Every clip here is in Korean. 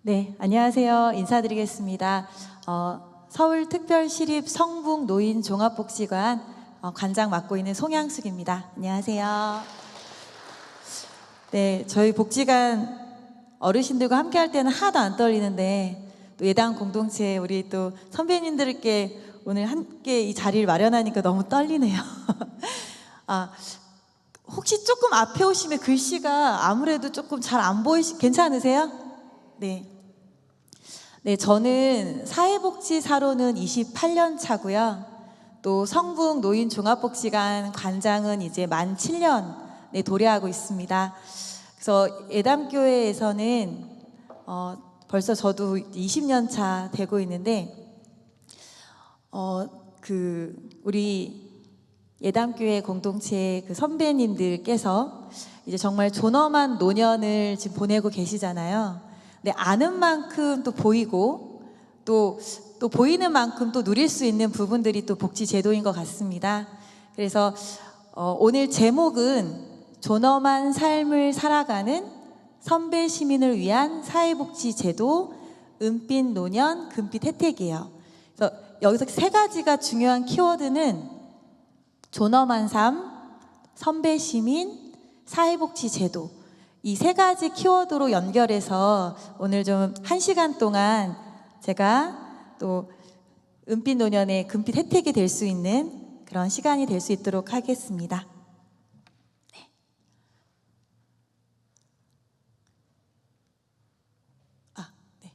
네, 안녕하세요. 인사드리겠습니다. 서울특별시립 성북노인종합복지관 관장 맡고 있는 송양숙입니다. 안녕하세요. 네, 저희 복지관 어르신들과 함께 할 때는 하나도 안 떨리는데 또 예당 공동체 우리 또 선배님들께 오늘 함께 이 자리를 마련하니까 너무 떨리네요. 혹시 조금 앞에 오시면 글씨가 아무래도 조금 잘 안 괜찮으세요? 네. 네, 저는 사회복지사로는 28년 차고요. 또 성북 노인종합복지관 관장은 이제 만 7년에 도래하고 있습니다. 그래서 예담교회에서는 벌써 저도 20년 차 되고 있는데 우리 예담교회 공동체 그 선배님들께서 이제 정말 존엄한 노년을 지금 보내고 계시잖아요. 네, 아는 만큼 또 보이고 또 보이는 만큼 또 누릴 수 있는 부분들이 또 복지 제도인 것 같습니다. 그래서 오늘 제목은 존엄한 삶을 살아가는 선배 시민을 위한 사회복지 제도 은빛 노년 금빛 혜택이에요. 그래서 여기서 세 가지가 중요한 키워드는 존엄한 삶, 선배 시민, 사회복지 제도, 이 세 가지 키워드로 연결해서 오늘 좀 1시간 동안 제가 또 은빛 노년의 금빛 혜택이 될 수 있는 그런 시간이 될 수 있도록 하겠습니다. 네. 네.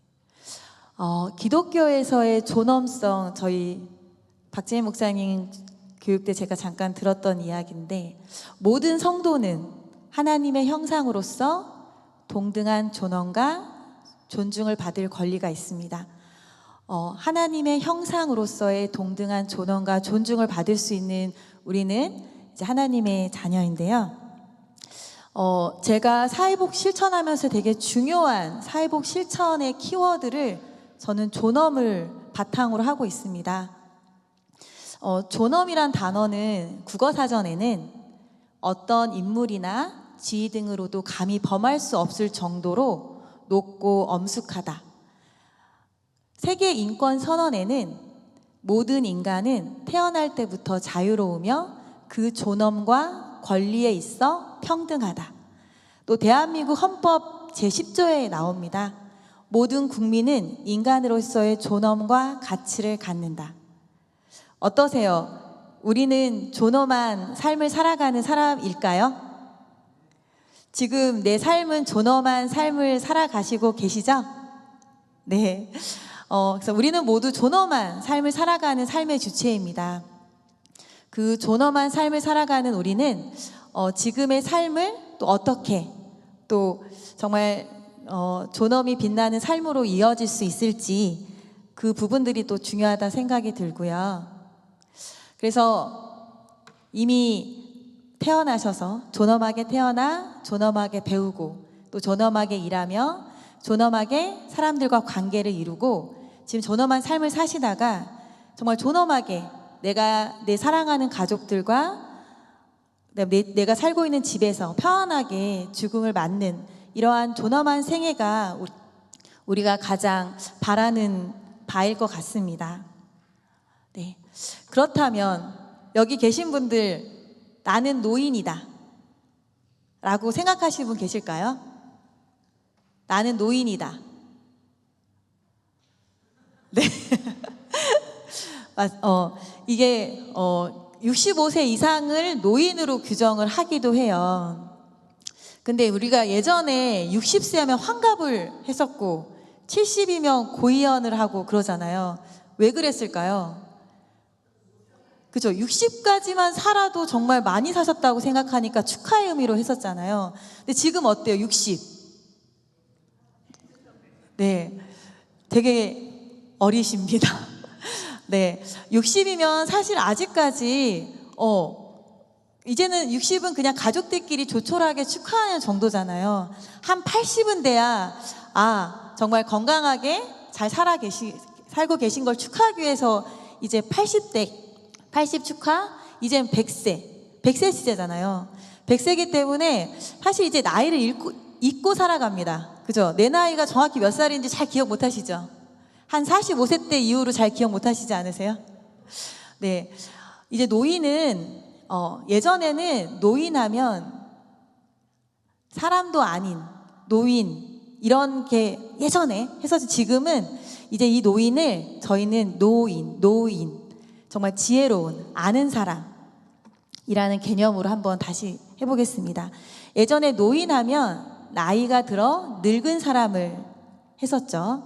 기독교에서의 존엄성, 저희 박재민 목사님 교육 때 제가 잠깐 들었던 이야기인데, 모든 성도는 하나님의 형상으로서 동등한 존엄과 존중을 받을 권리가 있습니다. 하나님의 형상으로서의 동등한 존엄과 존중을 받을 수 있는 우리는 이제 하나님의 자녀인데요. 제가 사회복 실천하면서 되게 중요한 사회복 실천의 키워드를 저는 존엄을 바탕으로 하고 있습니다. 존엄이란 단어는 국어사전에는 어떤 인물이나 지위 등으로도 감히 범할 수 없을 정도로 높고 엄숙하다. 세계 인권 선언에는 모든 인간은 태어날 때부터 자유로우며 그 존엄과 권리에 있어 평등하다. 또 대한민국 헌법 제10조에 나옵니다. 모든 국민은 인간으로서의 존엄과 가치를 갖는다. 어떠세요? 우리는 존엄한 삶을 살아가는 사람일까요? 지금 내 삶은 존엄한 삶을 살아가시고 계시죠? 네. 그래서 우리는 모두 존엄한 삶을 살아가는 삶의 주체입니다. 그 존엄한 삶을 살아가는 우리는 지금의 삶을 또 어떻게 또 정말 존엄이 빛나는 삶으로 이어질 수 있을지 그 부분들이 또 중요하다 생각이 들고요. 그래서 이미 태어나셔서 존엄하게 태어나 존엄하게 배우고 또 존엄하게 일하며 존엄하게 사람들과 관계를 이루고 지금 존엄한 삶을 사시다가 정말 존엄하게 내가 내 사랑하는 가족들과 내가 살고 있는 집에서 편안하게 죽음을 맞는 이러한 존엄한 생애가 우리가 가장 바라는 바일 것 같습니다. 네. 그렇다면 여기 계신 분들 나는 노인이다 라고 생각하시는 분 계실까요? 나는 노인이다. 네. 이게 65세 이상을 노인으로 규정을 하기도 해요. 근데 우리가 예전에 60세 하면 환갑을 했었고 70이면 고위연을 하고 그러잖아요. 왜 그랬을까요? 그죠? 60까지만 살아도 정말 많이 사셨다고 생각하니까 축하의 의미로 했었잖아요. 근데 지금 어때요? 60. 네. 되게 어리십니다. 네. 60이면 사실 아직까지, 이제는 60은 그냥 가족들끼리 조촐하게 축하하는 정도잖아요. 한 80은 돼야, 정말 건강하게 잘 살고 계신 걸 축하하기 위해서 이제 80 축하, 이젠 100세 시대잖아요. 100세기 때문에 사실 이제 나이를 잊고 살아갑니다. 그죠? 내 나이가 정확히 몇 살인지 잘 기억 못 하시죠? 한 45세 때 이후로 잘 기억 못 하시지 않으세요? 네. 이제 노인은, 예전에는 노인하면 사람도 아닌 노인, 이런 게 예전에 해서 지금은 이제 이 노인을 저희는 노인, 정말 지혜로운, 아는 사람이라는 개념으로 한번 다시 해보겠습니다. 예전에 노인하면 나이가 들어 늙은 사람을 했었죠.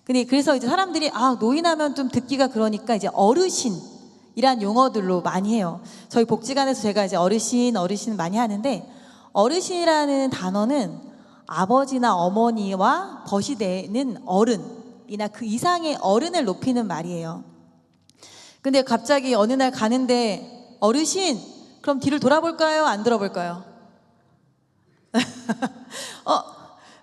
근데 그래서 이제 사람들이 노인하면 좀 듣기가 그러니까 이제 어르신이란 용어들로 많이 해요. 저희 복지관에서 제가 이제 어르신 많이 하는데, 어르신이라는 단어는 아버지나 어머니와 벗이 되는 어른이나 그 이상의 어른을 높이는 말이에요. 근데 갑자기 어느 날 가는데 어르신, 그럼 뒤를 돌아볼까요? 안 돌아볼까요?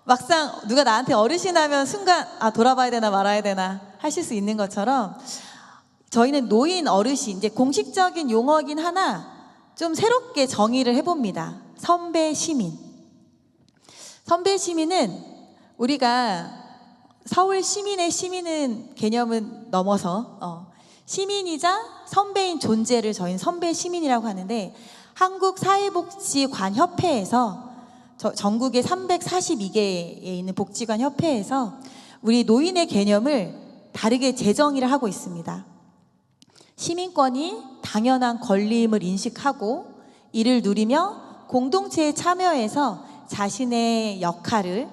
막상 누가 나한테 어르신 하면 순간 돌아봐야 되나 말아야 되나 하실 수 있는 것처럼, 저희는 노인, 어르신, 이제 공식적인 용어긴 하나 좀 새롭게 정의를 해봅니다. 선배, 시민. 선배, 시민은 우리가 서울 시민의 시민은 개념은 넘어서 시민이자 선배인 존재를 저희는 선배, 시민이라고 하는데, 한국사회복지관협회에서 전국의 342개에 있는 복지관 협회에서 우리 노인의 개념을 다르게 재정의를 하고 있습니다. 시민권이 당연한 권리임을 인식하고 이를 누리며 공동체에 참여해서 자신의 역할을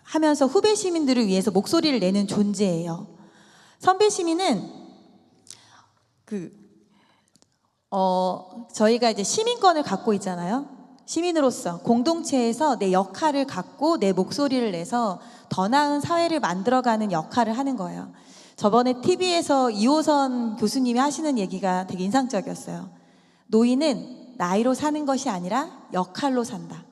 하면서 후배 시민들을 위해서 목소리를 내는 존재예요. 선배 시민은 저희가 이제 시민권을 갖고 있잖아요. 시민으로서 공동체에서 내 역할을 갖고 내 목소리를 내서 더 나은 사회를 만들어가는 역할을 하는 거예요. 저번에 TV에서 이호선 교수님이 하시는 얘기가 되게 인상적이었어요. 노인은 나이로 사는 것이 아니라 역할로 산다.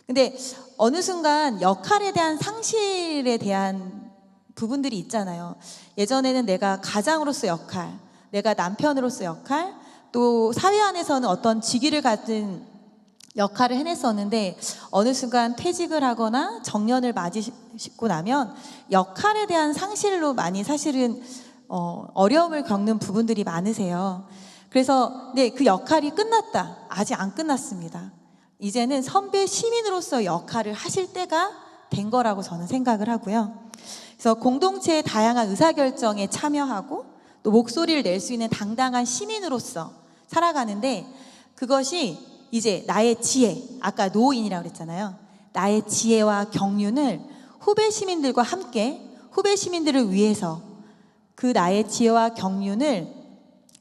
근데 어느 순간 역할에 대한 상실에 대한 부분들이 있잖아요. 예전에는 내가 가장으로서 역할, 내가 남편으로서 역할, 또 사회 안에서는 어떤 직위를 가진 역할을 해냈었는데, 어느 순간 퇴직을 하거나 정년을 맞이시고 나면 역할에 대한 상실로 많이 사실은 어려움을 겪는 부분들이 많으세요. 그래서 그 역할이 끝났다. 아직 안 끝났습니다. 이제는 선배 시민으로서 역할을 하실 때가 된 거라고 저는 생각을 하고요. 그래서 공동체의 다양한 의사결정에 참여하고 또 목소리를 낼 수 있는 당당한 시민으로서 살아가는데, 그것이 이제 나의 지혜, 아까 노인이라고 그랬잖아요. 나의 지혜와 경륜을 후배 시민들과 함께, 후배 시민들을 위해서 그 나의 지혜와 경륜을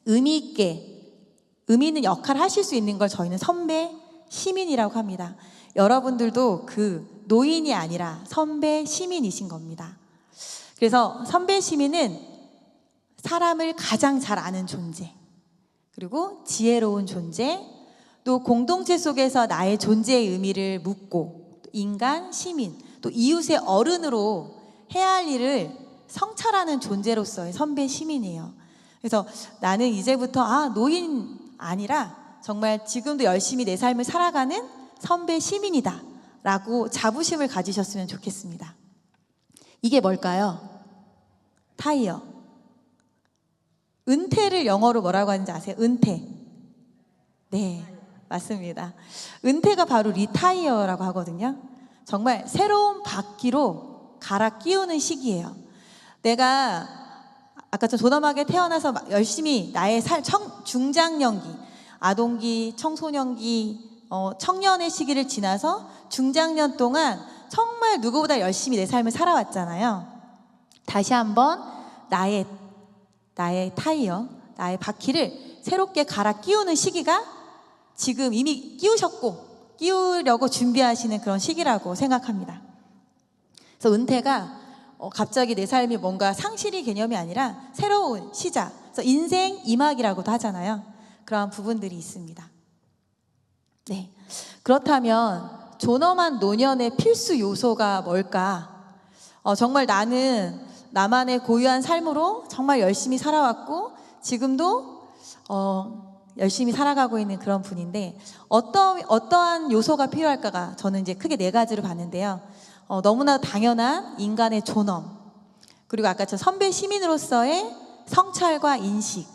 의미 있는 역할을 하실 수 있는 걸 저희는 선배 시민이라고 합니다. 여러분들도 그 노인이 아니라 선배 시민이신 겁니다. 그래서 선배 시민은 사람을 가장 잘 아는 존재, 그리고 지혜로운 존재, 또 공동체 속에서 나의 존재의 의미를 묻고, 인간, 시민, 또 이웃의 어른으로 해야 할 일을 성찰하는 존재로서의 선배 시민이에요. 그래서 나는 이제부터 노인 아니라 정말 지금도 열심히 내 삶을 살아가는 선배 시민이다 라고 자부심을 가지셨으면 좋겠습니다. 이게 뭘까요? 타이어. 은퇴를 영어로 뭐라고 하는지 아세요? 은퇴. 네, 맞습니다. 은퇴가 바로 리타이어라고 하거든요. 정말 새로운 바퀴로 갈아 끼우는 시기예요. 내가 아까 좀 존엄하게 태어나서 열심히 나의 중장년기, 아동기, 청소년기, 청년의 시기를 지나서 중장년 동안 정말 누구보다 열심히 내 삶을 살아왔잖아요. 다시 한번 나의 타이어, 나의 바퀴를 새롭게 갈아 끼우는 시기가 지금 이미 끼우셨고 끼우려고 준비하시는 그런 시기라고 생각합니다. 그래서 은퇴가 갑자기 내 삶이 뭔가 상실이 개념이 아니라 새로운 시작, 그래서 인생 2막이라고도 하잖아요. 그러한 부분들이 있습니다. 네, 그렇다면 존엄한 노년의 필수 요소가 뭘까? 정말 나는 나만의 고유한 삶으로 정말 열심히 살아왔고 지금도 열심히 살아가고 있는 그런 분인데 어떠한 요소가 필요할까가 저는 이제 크게 4가지로 봤는데요. 너무나 당연한 인간의 존엄, 그리고 아까 저 선배 시민으로서의 성찰과 인식,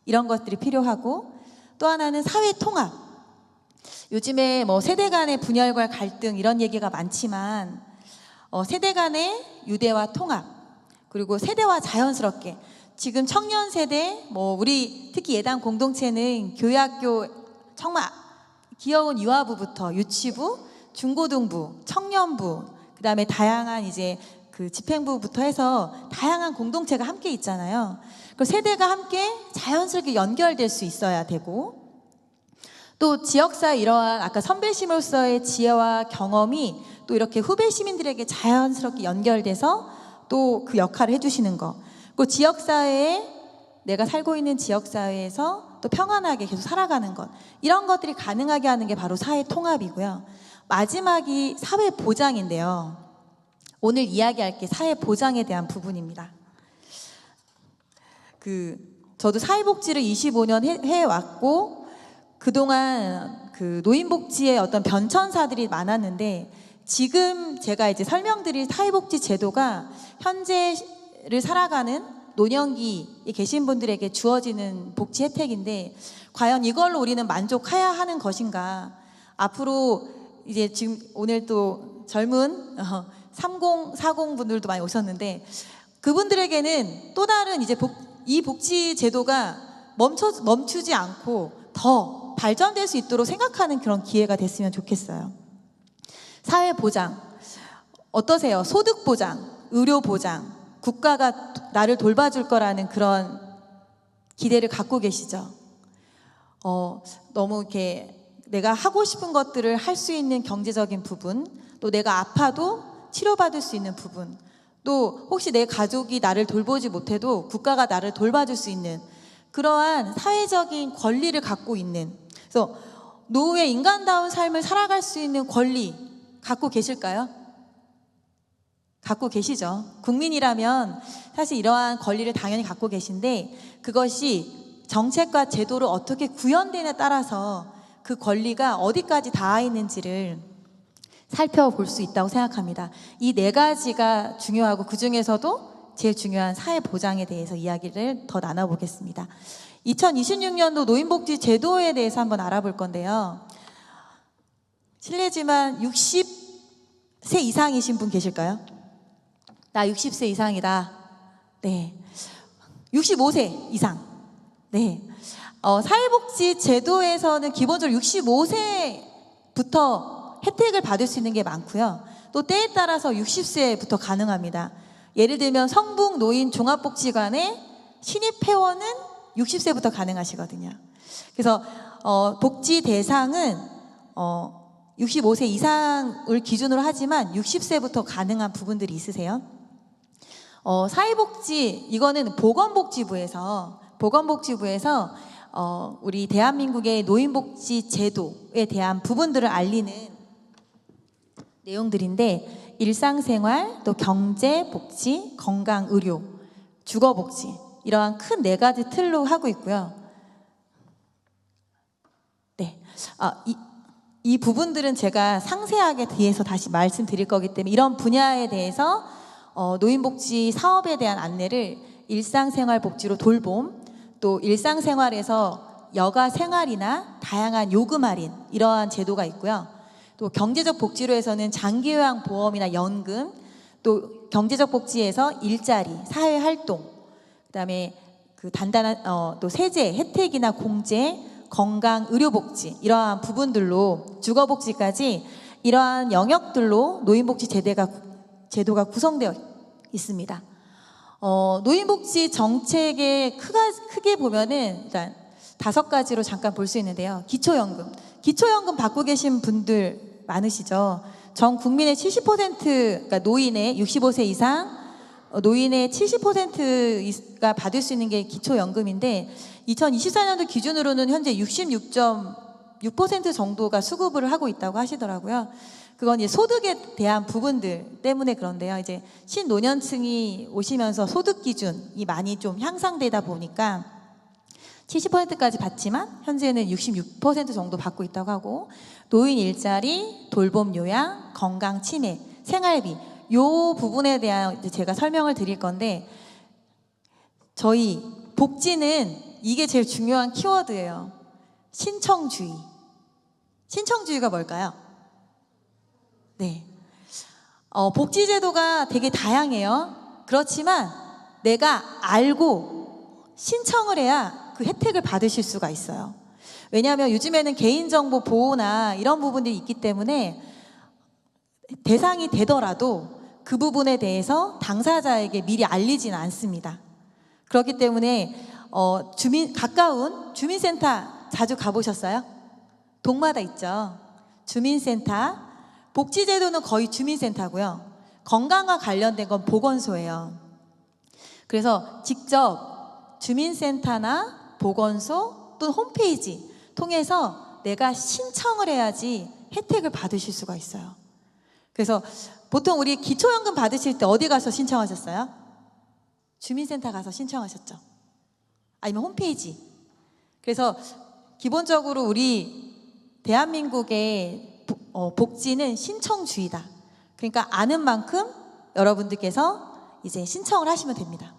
이런 것들이 필요하고, 또 하나는 사회 통합. 요즘에 뭐 세대 간의 분열과 갈등 이런 얘기가 많지만 세대 간의 유대와 통합, 그리고 세대와 자연스럽게 지금 청년 세대, 뭐 우리 특히 예당 공동체는 교회학교 정말 귀여운 유아부부터 유치부, 중고등부, 청년부, 그다음에 다양한 이제 그 집행부부터 해서 다양한 공동체가 함께 있잖아요. 그 세대가 함께 자연스럽게 연결될 수 있어야 되고, 또 지역사회 이러한 아까 선배 시민으로서의 지혜와 경험이 또 이렇게 후배 시민들에게 자연스럽게 연결돼서 또 그 역할을 해주시는 거. 그 지역사회에 내가 살고 있는 지역사회에서 또 평안하게 계속 살아가는 것, 이런 것들이 가능하게 하는 게 바로 사회 통합이고요. 마지막이 사회 보장인데요. 오늘 이야기할 게 사회 보장에 대한 부분입니다. 저도 사회복지를 25년 해왔고, 그동안 그 노인복지의 어떤 변천사들이 많았는데, 지금 제가 이제 설명드릴 사회복지 제도가 현재를 살아가는 노년기에 계신 분들에게 주어지는 복지 혜택인데, 과연 이걸로 우리는 만족해야 하는 것인가? 앞으로 이제 지금 오늘 또 젊은 30, 40 분들도 많이 오셨는데, 그분들에게는 또 다른 이제 이 복지 제도가 멈추지 않고 더 발전될 수 있도록 생각하는 그런 기회가 됐으면 좋겠어요. 사회 보장 어떠세요? 소득 보장, 의료 보장, 국가가 나를 돌봐줄 거라는 그런 기대를 갖고 계시죠? 너무 이렇게 내가 하고 싶은 것들을 할 수 있는 경제적인 부분, 또 내가 아파도 치료받을 수 있는 부분, 또 혹시 내 가족이 나를 돌보지 못해도 국가가 나를 돌봐줄 수 있는 그러한 사회적인 권리를 갖고 있는, 그래서 노후의 인간다운 삶을 살아갈 수 있는 권리 갖고 계실까요? 갖고 계시죠. 국민이라면 사실 이러한 권리를 당연히 갖고 계신데, 그것이 정책과 제도로 어떻게 구현되냐에 따라서 그 권리가 어디까지 닿아 있는지를 살펴볼 수 있다고 생각합니다. 이 네 가지가 중요하고, 그 중에서도 제일 중요한 사회 보장에 대해서 이야기를 더 나눠보겠습니다. 2026년도 노인복지 제도에 대해서 한번 알아볼 건데요. 실례지만 60세 이상이신 분 계실까요? 나 60세 이상이다. 네. 65세 이상. 네. 사회복지 제도에서는 기본적으로 65세부터 혜택을 받을 수 있는 게 많고요. 또 때에 따라서 60세부터 가능합니다. 예를 들면 성북 노인 종합복지관의 신입 회원은 60세부터 가능하시거든요. 그래서 복지 대상은 65세 이상을 기준으로 하지만 60세부터 가능한 부분들이 있으세요. 사회복지, 이거는 보건복지부에서 우리 대한민국의 노인복지 제도에 대한 부분들을 알리는 내용들인데, 일상생활, 또 경제복지, 건강의료, 주거복지, 이러한 큰 네 가지 틀로 하고 있고요. 네, 이 부분들은 제가 상세하게 뒤에서 다시 말씀드릴 거기 때문에 이런 분야에 대해서 노인복지 사업에 대한 안내를 일상생활복지로 돌봄, 또 일상생활에서 여가 생활이나 다양한 요금 할인, 이러한 제도가 있고요. 또 경제적 복지로 해서는 장기요양보험이나 연금, 또 경제적 복지에서 일자리, 사회활동, 그다음에 그 단단한 또 세제 혜택이나 공제, 건강, 의료복지, 이러한 부분들로 주거복지까지 이러한 영역들로 노인복지 제도가 구성되어 있습니다. 노인복지 정책의 크게 보면은 일단 5가지로 잠깐 볼 수 있는데요. 기초연금 받고 계신 분들 많으시죠? 전 국민의 70%, 그러니까 노인의 65세 이상 노인의 70%가 받을 수 있는 게 기초연금인데, 2024년도 기준으로는 현재 66.6% 정도가 수급을 하고 있다고 하시더라고요. 그건 이제 소득에 대한 부분들 때문에 그런데요. 이제 신노년층이 오시면서 소득 기준이 많이 좀 향상되다 보니까 70%까지 받지만 현재는 66% 정도 받고 있다고 하고, 노인 일자리, 돌봄 요양, 건강 치매, 생활비 요 부분에 대한 이제 제가 설명을 드릴 건데, 저희 복지는 이게 제일 중요한 키워드예요. 신청주의. 신청주의가 뭘까요? 네. 복지제도가 되게 다양해요. 그렇지만 내가 알고 신청을 해야 그 혜택을 받으실 수가 있어요. 왜냐하면 요즘에는 개인정보 보호나 이런 부분들이 있기 때문에 대상이 되더라도 그 부분에 대해서 당사자에게 미리 알리지는 않습니다. 그렇기 때문에 가까운 주민센터 자주 가보셨어요? 동마다 있죠. 주민센터. 복지제도는 거의 주민센터고요. 건강과 관련된 건 보건소예요. 그래서 직접 주민센터나 보건소 또는 홈페이지 통해서 내가 신청을 해야지 혜택을 받으실 수가 있어요. 그래서 보통 우리 기초연금 받으실 때 어디 가서 신청하셨어요? 주민센터 가서 신청하셨죠. 아니면 홈페이지. 그래서 기본적으로 우리 대한민국의 복지는 신청주의다. 그러니까 아는 만큼 여러분들께서 이제 신청을 하시면 됩니다.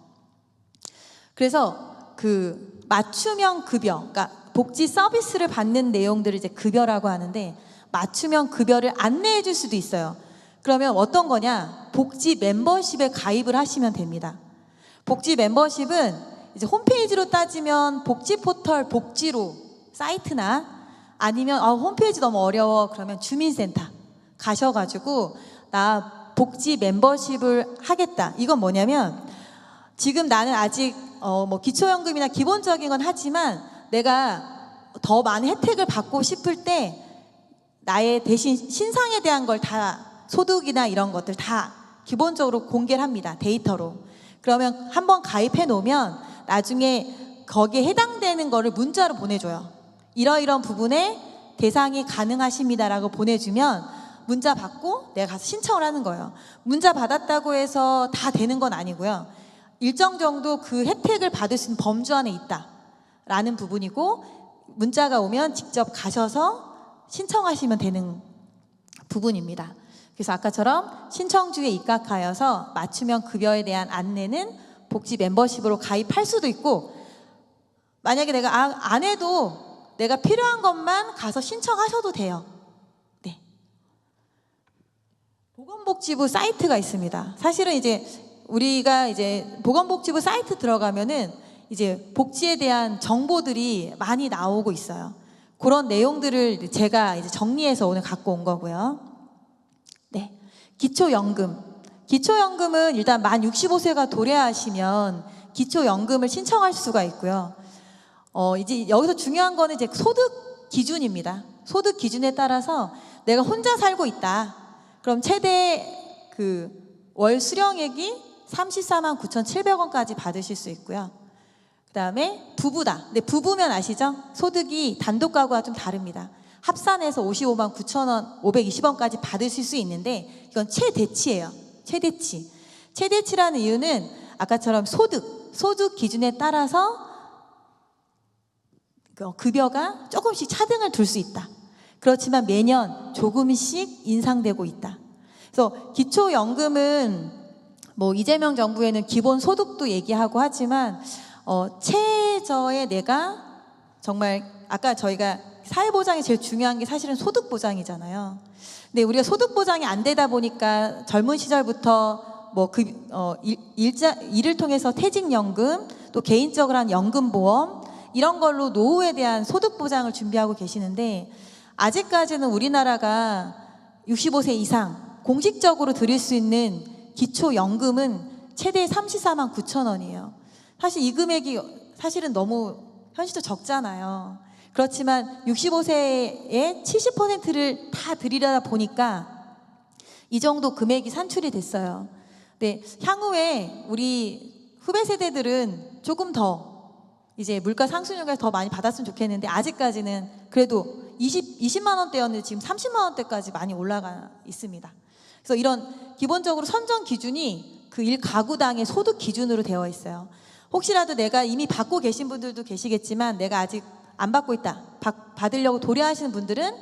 그래서 그 맞춤형 급여, 그러니까 복지 서비스를 받는 내용들을 이제 급여라고 하는데, 맞춤형 급여를 안내해 줄 수도 있어요. 그러면 어떤 거냐? 복지 멤버십에 가입을 하시면 됩니다. 복지 멤버십은 이제 홈페이지로 따지면 복지 포털 복지로 사이트나, 아니면 홈페이지 너무 어려워 그러면 주민센터 가셔가지고 나 복지 멤버십을 하겠다. 이건 뭐냐면, 지금 나는 아직 뭐 기초연금이나 기본적인 건 하지만 내가 더 많은 혜택을 받고 싶을 때 나의 대신 신상에 대한 걸 다, 소득이나 이런 것들 다 기본적으로 공개를 합니다. 데이터로. 그러면 한번 가입해 놓으면 나중에 거기에 해당되는 거를 문자로 보내줘요. 이러이러한 부분에 대상이 가능하십니다라고 보내주면 문자 받고 내가 가서 신청을 하는 거예요. 문자 받았다고 해서 다 되는 건 아니고요. 일정 정도 그 혜택을 받을 수 있는 범주 안에 있다라는 부분이고, 문자가 오면 직접 가셔서 신청하시면 되는 부분입니다. 그래서 아까처럼 신청주에 입각하여서 맞춤형 급여에 대한 안내는 복지 멤버십으로 가입할 수도 있고, 만약에 내가 안 해도 내가 필요한 것만 가서 신청하셔도 돼요. 네. 보건복지부 사이트가 있습니다. 사실은 이제 우리가 이제 보건복지부 사이트 들어가면은 이제 복지에 대한 정보들이 많이 나오고 있어요. 그런 내용들을 제가 이제 정리해서 오늘 갖고 온 거고요. 네. 기초연금. 기초연금은 일단 만 65세가 도래하시면 기초연금을 신청할 수가 있고요. 이제 여기서 중요한 거는 이제 소득 기준입니다. 소득 기준에 따라서 내가 혼자 살고 있다. 그럼 최대 그 월 수령액이 34만 9,700원까지 받으실 수 있고요. 그 다음에 부부다. 근데 부부면 아시죠? 소득이 단독 가구와 좀 다릅니다. 합산해서 55만 9천원 520원까지 받으실 수 있는데, 이건 최대치예요. 최대치. 최대치라는 이유는 아까처럼 소득 기준에 따라서 급여가 조금씩 차등을 둘 수 있다. 그렇지만 매년 조금씩 인상되고 있다. 그래서 기초연금은 뭐 이재명 정부에는 기본소득도 얘기하고 하지만 최저에 내가 정말, 아까 저희가 사회보장이 제일 중요한 게 사실은 소득보장이잖아요. 근데 우리가 소득보장이 안 되다 보니까 젊은 시절부터 뭐 일을 통해서 퇴직연금, 또 개인적으로 한 연금보험, 이런 걸로 노후에 대한 소득보장을 준비하고 계시는데, 아직까지는 우리나라가 65세 이상 공식적으로 드릴 수 있는 기초연금은 최대 34만 9천 원이에요. 사실 이 금액이 사실은 너무 현실적으로 적잖아요. 그렇지만 65세의 70%를 다 드리려다 보니까 이 정도 금액이 산출이 됐어요. 근데 향후에 우리 후배 세대들은 조금 더 이제 물가 상승률까지 더 많이 받았으면 좋겠는데, 아직까지는 그래도 20만 원대였는데 지금 30만 원대까지 많이 올라가 있습니다. 그래서 이런 기본적으로 선정 기준이 그 1가구당의 소득 기준으로 되어 있어요. 혹시라도 내가 이미 받고 계신 분들도 계시겠지만 내가 아직 안 받고 있다, 받으려고 도래하시는 분들은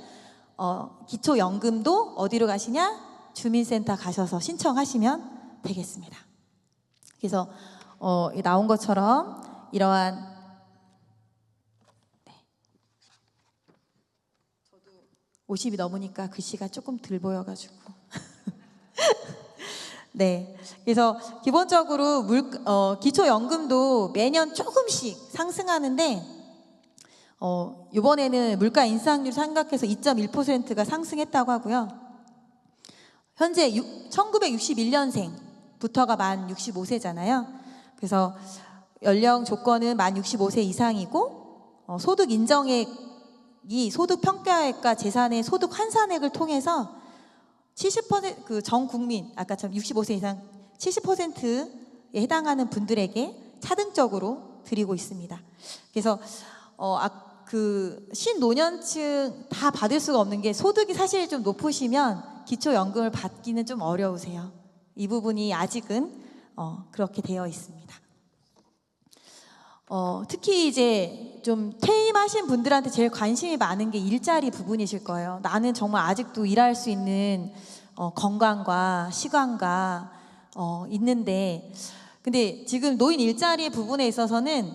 기초연금도 어디로 가시냐? 주민센터 가셔서 신청하시면 되겠습니다. 그래서 나온 것처럼 이러한 50이 넘으니까 글씨가 조금 덜 보여가지고 네, 그래서 기본적으로 기초연금도 매년 조금씩 상승하는데 이번에는 물가 인상률 생각해서 2.1%가 상승했다고 하고요. 현재 1961년생부터가 만 65세잖아요. 그래서 연령 조건은 만 65세 이상이고 소득 인정액이 소득 평가액과 재산의 소득 환산액을 통해서 70% 그 전 국민 아까처럼 65세 이상 70%에 해당하는 분들에게 차등적으로 드리고 있습니다. 그래서 그 신노년층 다 받을 수가 없는 게 소득이 사실 좀 높으시면 기초연금을 받기는 좀 어려우세요. 이 부분이 아직은 그렇게 되어 있습니다. 특히 이제 좀 퇴임하신 분들한테 제일 관심이 많은 게 일자리 부분이실 거예요. 나는 정말 아직도 일할 수 있는 건강과 시간과 있는데, 근데 지금 노인 일자리 부분에 있어서는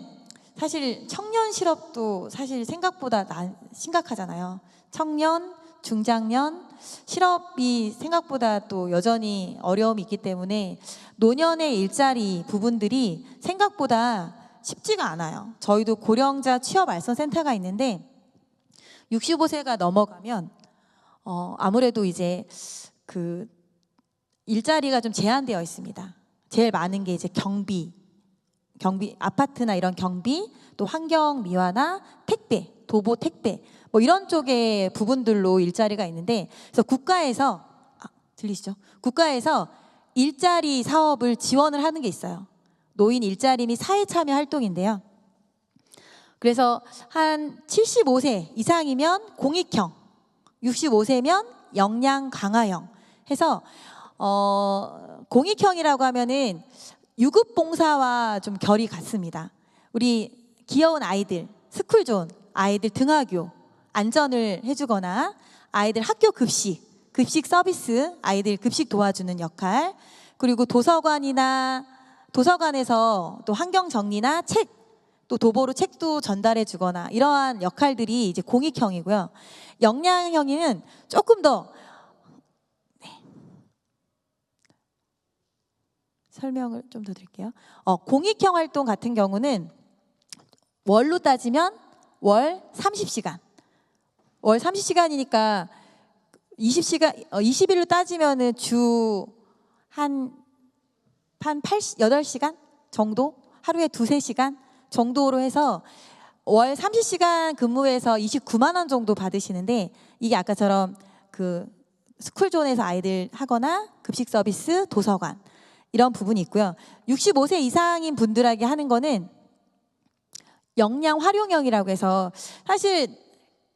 사실 청년 실업도 사실 생각보다 심각하잖아요. 청년, 중장년 실업이 생각보다 또 여전히 어려움이 있기 때문에 노년의 일자리 부분들이 생각보다 쉽지가 않아요. 저희도 고령자 취업 알선센터가 있는데 65세가 넘어가면 아무래도 이제 그 일자리가 좀 제한되어 있습니다. 제일 많은 게 이제 경비, 아파트나 이런 경비, 또 환경 미화나 택배, 도보 택배 뭐 이런 쪽의 부분들로 일자리가 있는데, 그래서 국가에서 들리시죠? 국가에서 일자리 사업을 지원을 하는 게 있어요. 노인 일자리 및 사회참여 활동인데요. 그래서 한 75세 이상이면 공익형, 65세면 역량 강화형 해서 공익형이라고 하면은 유급봉사와 좀 결이 같습니다. 우리 귀여운 아이들, 스쿨존 아이들 등하교 안전을 해주거나 아이들 학교 급식 서비스 아이들 급식 도와주는 역할, 그리고 도서관에서 또 환경 정리나 책, 또 도보로 책도 전달해 주거나 이러한 역할들이 이제 공익형이고요. 역량형은 조금 더 설명을 좀 더 드릴게요. 공익형 활동 같은 경우는 월로 따지면 월 30시간. 월 30시간이니까 20일로 따지면은 주 한 8시간 정도? 하루에 2-3시간 정도로 해서 월 30시간 근무해서 29만 원 정도 받으시는데, 이게 아까처럼 그 스쿨존에서 아이들 하거나 급식 서비스, 도서관 이런 부분이 있고요. 65세 이상인 분들에게 하는 거는 역량 활용형이라고 해서, 사실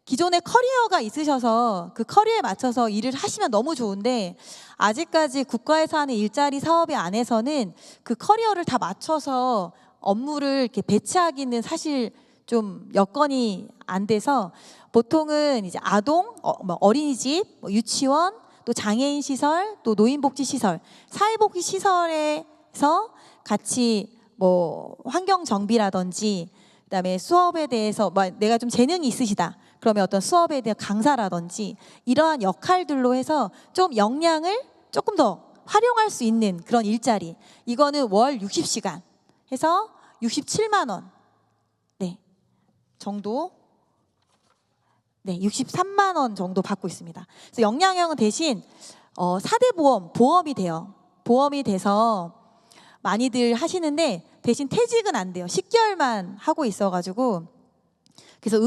기존에 커리어가 있으셔서 그 커리어에 맞춰서 일을 하시면 너무 좋은데, 아직까지 국가에서 하는 일자리 사업의 안에서는 그 커리어를 다 맞춰서 업무를 이렇게 배치하기는 사실 좀 여건이 안 돼서, 보통은 이제 아동, 어린이집, 유치원, 또 장애인 시설, 또 노인복지 시설, 사회복지 시설에서 같이 뭐 환경 정비라든지, 그다음에 수업에 대해서 내가 좀 재능이 있으시다 그러면 어떤 수업에 대한 강사라든지 이러한 역할들로 해서 좀 역량을 조금 더 활용할 수 있는 그런 일자리, 이거는 월 60시간 해서 67만 원 정도, 63만 원 정도 받고 있습니다. 그래서 역량형은 대신 4대 보험이 돼요. 보험이 돼서 많이들 하시는데 대신 퇴직은 안 돼요. 10개월만 하고 있어가지고, 그래서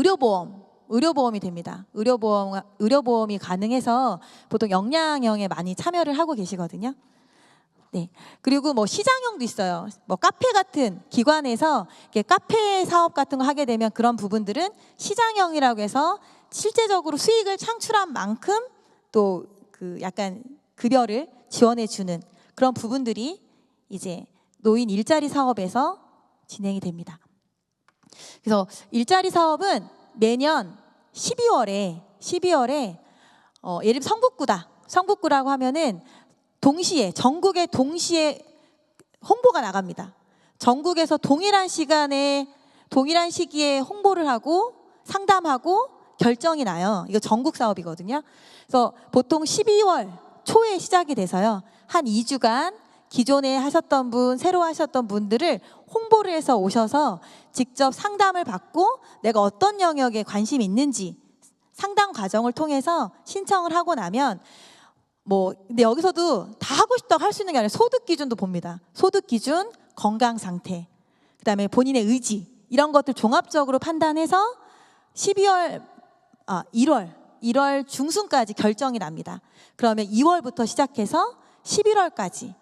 의료보험이 됩니다. 의료보험이 가능해서 보통 역량형에 많이 참여를 하고 계시거든요. 네. 그리고 뭐 시장형도 있어요. 뭐 카페 같은 기관에서 이렇게 카페 사업 같은 거 하게 되면 그런 부분들은 시장형이라고 해서 실제적으로 수익을 창출한 만큼 또 그 약간 급여를 지원해 주는 그런 부분들이 이제 노인 일자리 사업에서 진행이 됩니다. 그래서 일자리 사업은 매년 12월에 예를 들면 성북구다. 성북구라고 하면은 동시에, 전국에 동시에 홍보가 나갑니다. 전국에서 동일한 시간에 동일한 시기에 홍보를 하고 상담하고 결정이 나요. 이거 전국 사업이거든요. 그래서 보통 12월 초에 시작이 돼서요. 한 2주간 기존에 하셨던 분, 새로 하셨던 분들을 홍보를 해서 오셔서 직접 상담을 받고 내가 어떤 영역에 관심이 있는지 상담 과정을 통해서 신청을 하고 나면 근데 여기서도 다 하고 싶다고 할 수 있는 게 아니라 소득 기준도 봅니다. 소득 기준, 건강 상태, 그다음에 본인의 의지 이런 것들 종합적으로 판단해서 1월 중순까지 결정이 납니다. 그러면 2월부터 시작해서 11월까지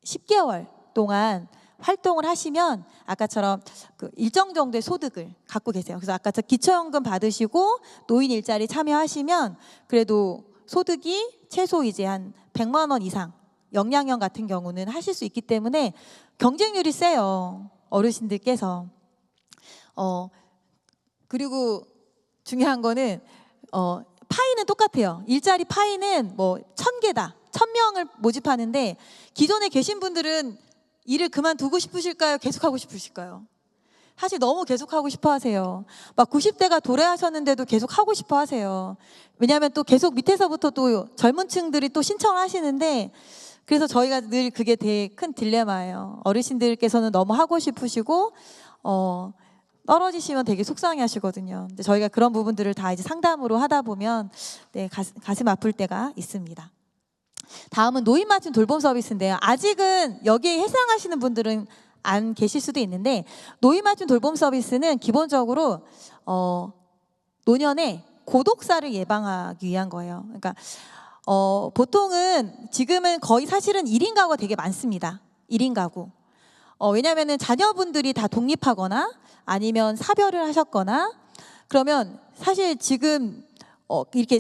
10개월 동안 활동을 하시면 아까처럼 그 일정 정도의 소득을 갖고 계세요. 그래서 아까 저 기초연금 받으시고 노인 일자리 참여하시면 그래도 소득이 최소 이제 한 100만 원 이상, 영양형 같은 경우는 하실 수 있기 때문에 경쟁률이 세요. 어르신들께서. 그리고 중요한 거는 파이는 똑같아요. 일자리 파이는 뭐 1000개다. 1000명을 모집하는데 기존에 계신 분들은 일을 그만두고 싶으실까요? 계속하고 싶으실까요? 사실 너무 계속하고 싶어 하세요. 막 90대가 도래하셨는데도 계속하고 싶어 하세요. 왜냐하면 또 계속 밑에서부터 또 젊은 층들이 또 신청을 하시는데 그래서 저희가 늘 그게 되게 큰 딜레마예요. 어르신들께서는 너무 하고 싶으시고 떨어지시면 되게 속상해 하시거든요. 근데 저희가 그런 부분들을 다 이제 상담으로 하다 보면 가슴 아플 때가 있습니다. 다음은 노인 맞춤 돌봄 서비스인데요. 아직은 여기에 해당하시는 분들은 안 계실 수도 있는데 노인 맞춤 돌봄 서비스는 기본적으로 노년의 고독사를 예방하기 위한 거예요. 그러니까 보통은 지금은 거의 사실은 1인 가구가 되게 많습니다. 1인 가구. 왜냐하면 자녀분들이 다 독립하거나 아니면 사별을 하셨거나 그러면 사실 지금 이렇게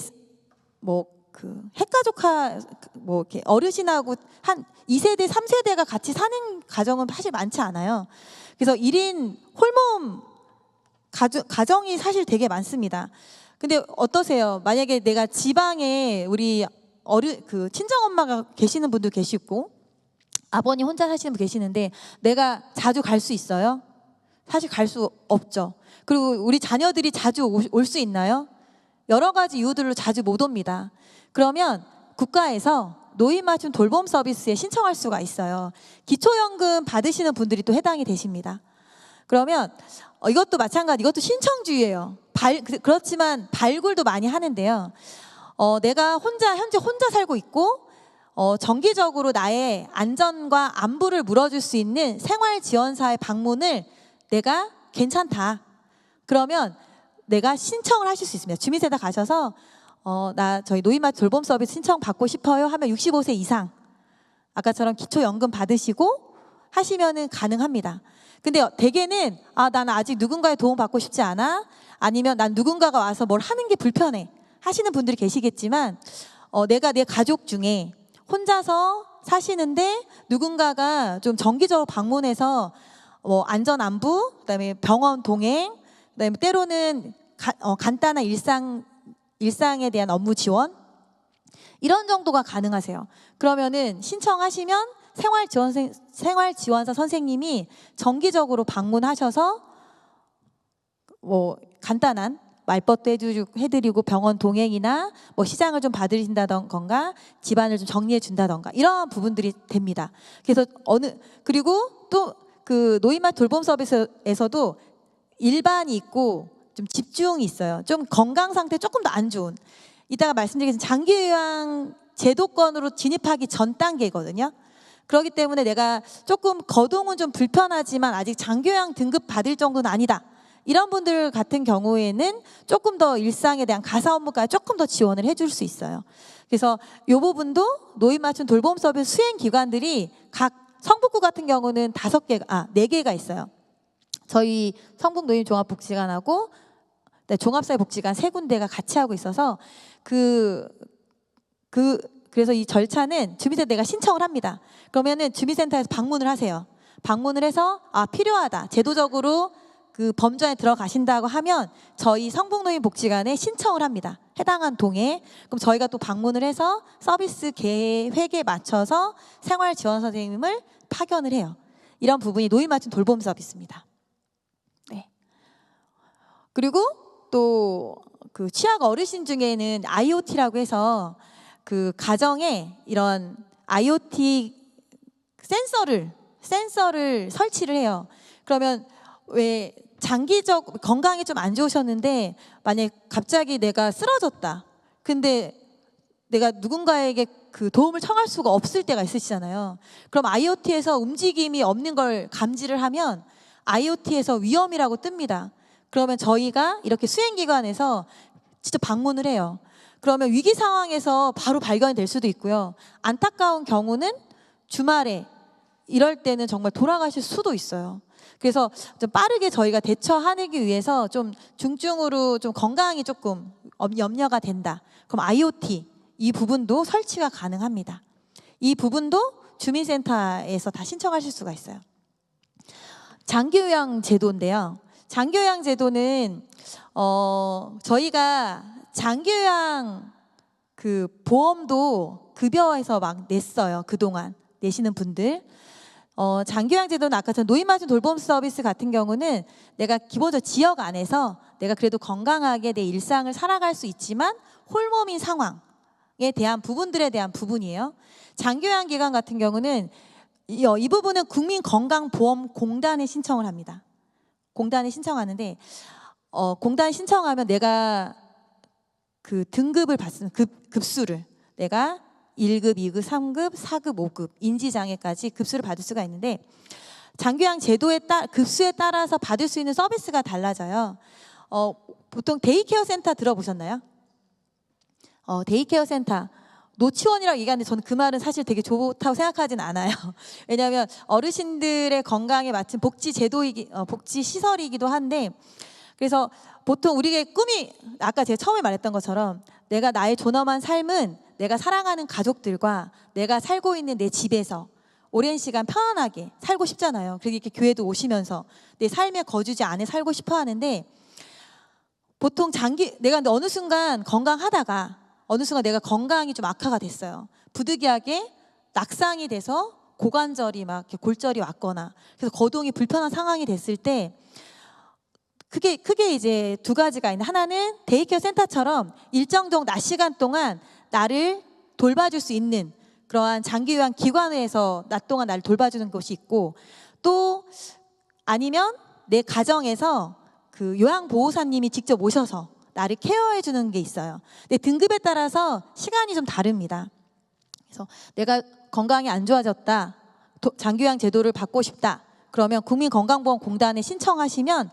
핵가족화 이렇게 어르신하고 한 2세대, 3세대가 같이 사는 가정은 사실 많지 않아요. 그래서 1인 홀몸 가정이 사실 되게 많습니다. 근데 어떠세요? 만약에 내가 지방에 우리 친정 엄마가 계시는 분도 계시고 아버님 혼자 사시는 분 계시는데 내가 자주 갈 수 있어요? 사실 갈 수 없죠. 그리고 우리 자녀들이 자주 올 수 있나요? 여러 가지 이유들로 자주 못 옵니다. 그러면 국가에서 노인 맞춤 돌봄 서비스에 신청할 수가 있어요. 기초연금 받으시는 분들이 또 해당이 되십니다. 그러면 이것도 마찬가지, 이것도 신청주의예요. 그렇지만 발굴도 많이 하는데요. 내가 현재 혼자 살고 있고 정기적으로 나의 안전과 안부를 물어줄 수 있는 생활지원사의 방문을 내가 괜찮다. 그러면 내가 신청을 하실 수 있습니다. 주민센터 가셔서 저희 노인 맞춤 돌봄 서비스 신청 받고 싶어요 하면 65세 이상 아까처럼 기초연금 받으시고 하시면은 가능합니다. 근데 대개는 나는 아직 누군가의 도움 받고 싶지 않아, 아니면 난 누군가가 와서 뭘 하는 게 불편해 하시는 분들이 계시겠지만 내가 내 가족 중에 혼자서 사시는데 누군가가 좀 정기적으로 방문해서 안전 안부, 그다음에 병원 동행, 그다음에 때로는 간단한 일상에 대한 업무 지원 이런 정도가 가능하세요. 그러면은 신청하시면 생활지원사 선생님이 정기적으로 방문하셔서 간단한 말벗도 해드리고 병원 동행이나 시장을 좀 봐드린다던가 집안을 좀 정리해 준다던가 이런 부분들이 됩니다. 그래서 그리고 또 그 노인맛 돌봄 서비스에서도 일반이 있고 좀 집중이 있어요. 좀 건강 상태 조금 더 안 좋은, 이따가 말씀드리겠지만 장기요양 제도권으로 진입하기 전 단계거든요. 그렇기 때문에 내가 조금 거동은 좀 불편하지만 아직 장기요양 등급 받을 정도는 아니다. 이런 분들 같은 경우에는 조금 더 일상에 대한 가사 업무까지 조금 더 지원을 해줄 수 있어요. 그래서 이 부분도 노인 맞춤 돌봄 서비스 수행 기관들이 각 성북구 같은 경우는 4개가 있어요. 저희 성북 노인 종합복지관하고 종합사회복지관 3군데가 같이 하고 있어서 그래서 이 절차는 주민센터 내가 신청을 합니다. 그러면은 주민센터에서 방문을 하세요. 방문을 해서 필요하다. 제도적으로 그 범주 안에 들어가신다고 하면 저희 성북노인복지관에 신청을 합니다. 해당한 동에. 그럼 저희가 또 방문을 해서 서비스 계획에 맞춰서 생활지원 선생님을 파견을 해요. 이런 부분이 노인 맞춤 돌봄 서비스입니다. 네. 그리고 또 그 취약 어르신 중에는 IoT라고 해서 그 가정에 이런 IoT 센서를 설치를 해요. 그러면 왜 장기적 건강이 좀 안 좋으셨는데 만약에 갑자기 내가 쓰러졌다. 근데 내가 누군가에게 그 도움을 청할 수가 없을 때가 있으시잖아요. 그럼 IoT에서 움직임이 없는 걸 감지를 하면 IoT에서 위험이라고 뜹니다. 그러면 저희가 이렇게 수행기관에서 직접 방문을 해요. 그러면 위기 상황에서 바로 발견이 될 수도 있고요. 안타까운 경우는 주말에 이럴 때는 정말 돌아가실 수도 있어요. 그래서 좀 빠르게 저희가 대처하기 위해서 좀 중증으로 좀 건강이 조금 염려가 된다. 그럼 IoT 이 부분도 설치가 가능합니다. 이 부분도 주민센터에서 다 신청하실 수가 있어요. 장기요양 제도인데요. 장기요양 제도는 저희가 장기요양 그 보험도 급여에서 막 냈어요. 그동안 내시는 분들. 장기요양 제도는 아까처럼 노인맞춤 돌봄 서비스 같은 경우는 내가 기본적으로 지역 안에서 내가 그래도 건강하게 내 일상을 살아갈 수 있지만 홀몸인 상황에 대한 부분들에 대한 부분이에요. 장기요양 기관 같은 경우는 이 부분은 국민건강보험공단에 신청을 합니다. 공단에 신청하는데 공단에 신청하면 내가 그 등급을 받는 급수를 내가 1급, 2급, 3급, 4급, 5급 인지장애까지 급수를 받을 수가 있는데 장기요양 제도에 급수에 따라서 받을 수 있는 서비스가 달라져요. 보통 데이케어 센터 들어보셨나요? 데이케어 센터 노치원이라고 얘기하는데 저는 그 말은 사실 되게 좋다고 생각하진 않아요. 왜냐하면 어르신들의 건강에 맞춘 복지 시설이기도 한데 그래서 보통 우리의 꿈이 아까 제가 처음에 말했던 것처럼 내가 나의 존엄한 삶은 내가 사랑하는 가족들과 내가 살고 있는 내 집에서 오랜 시간 편안하게 살고 싶잖아요. 그리고 이렇게 교회도 오시면서 내 삶의 거주지 안에 살고 싶어 하는데 보통 내가 어느 순간 건강하다가 어느 순간 내가 건강이 좀 악화가 됐어요. 부득이하게 낙상이 돼서 고관절이 막 이렇게 골절이 왔거나 그래서 거동이 불편한 상황이 됐을 때 크게 이제 두 가지가 있는데 하나는 데이케어 센터처럼 일정 정도 낮 시간 동안 나를 돌봐줄 수 있는 그러한 장기요양 기관에서 낮 동안 나를 돌봐주는 것이 있고 또 아니면 내 가정에서 그 요양보호사님이 직접 오셔서 나를 케어해 주는 게 있어요. 근데 등급에 따라서 시간이 좀 다릅니다. 그래서 내가 건강이 안 좋아졌다. 장기요양 제도를 받고 싶다. 그러면 국민건강보험공단에 신청하시면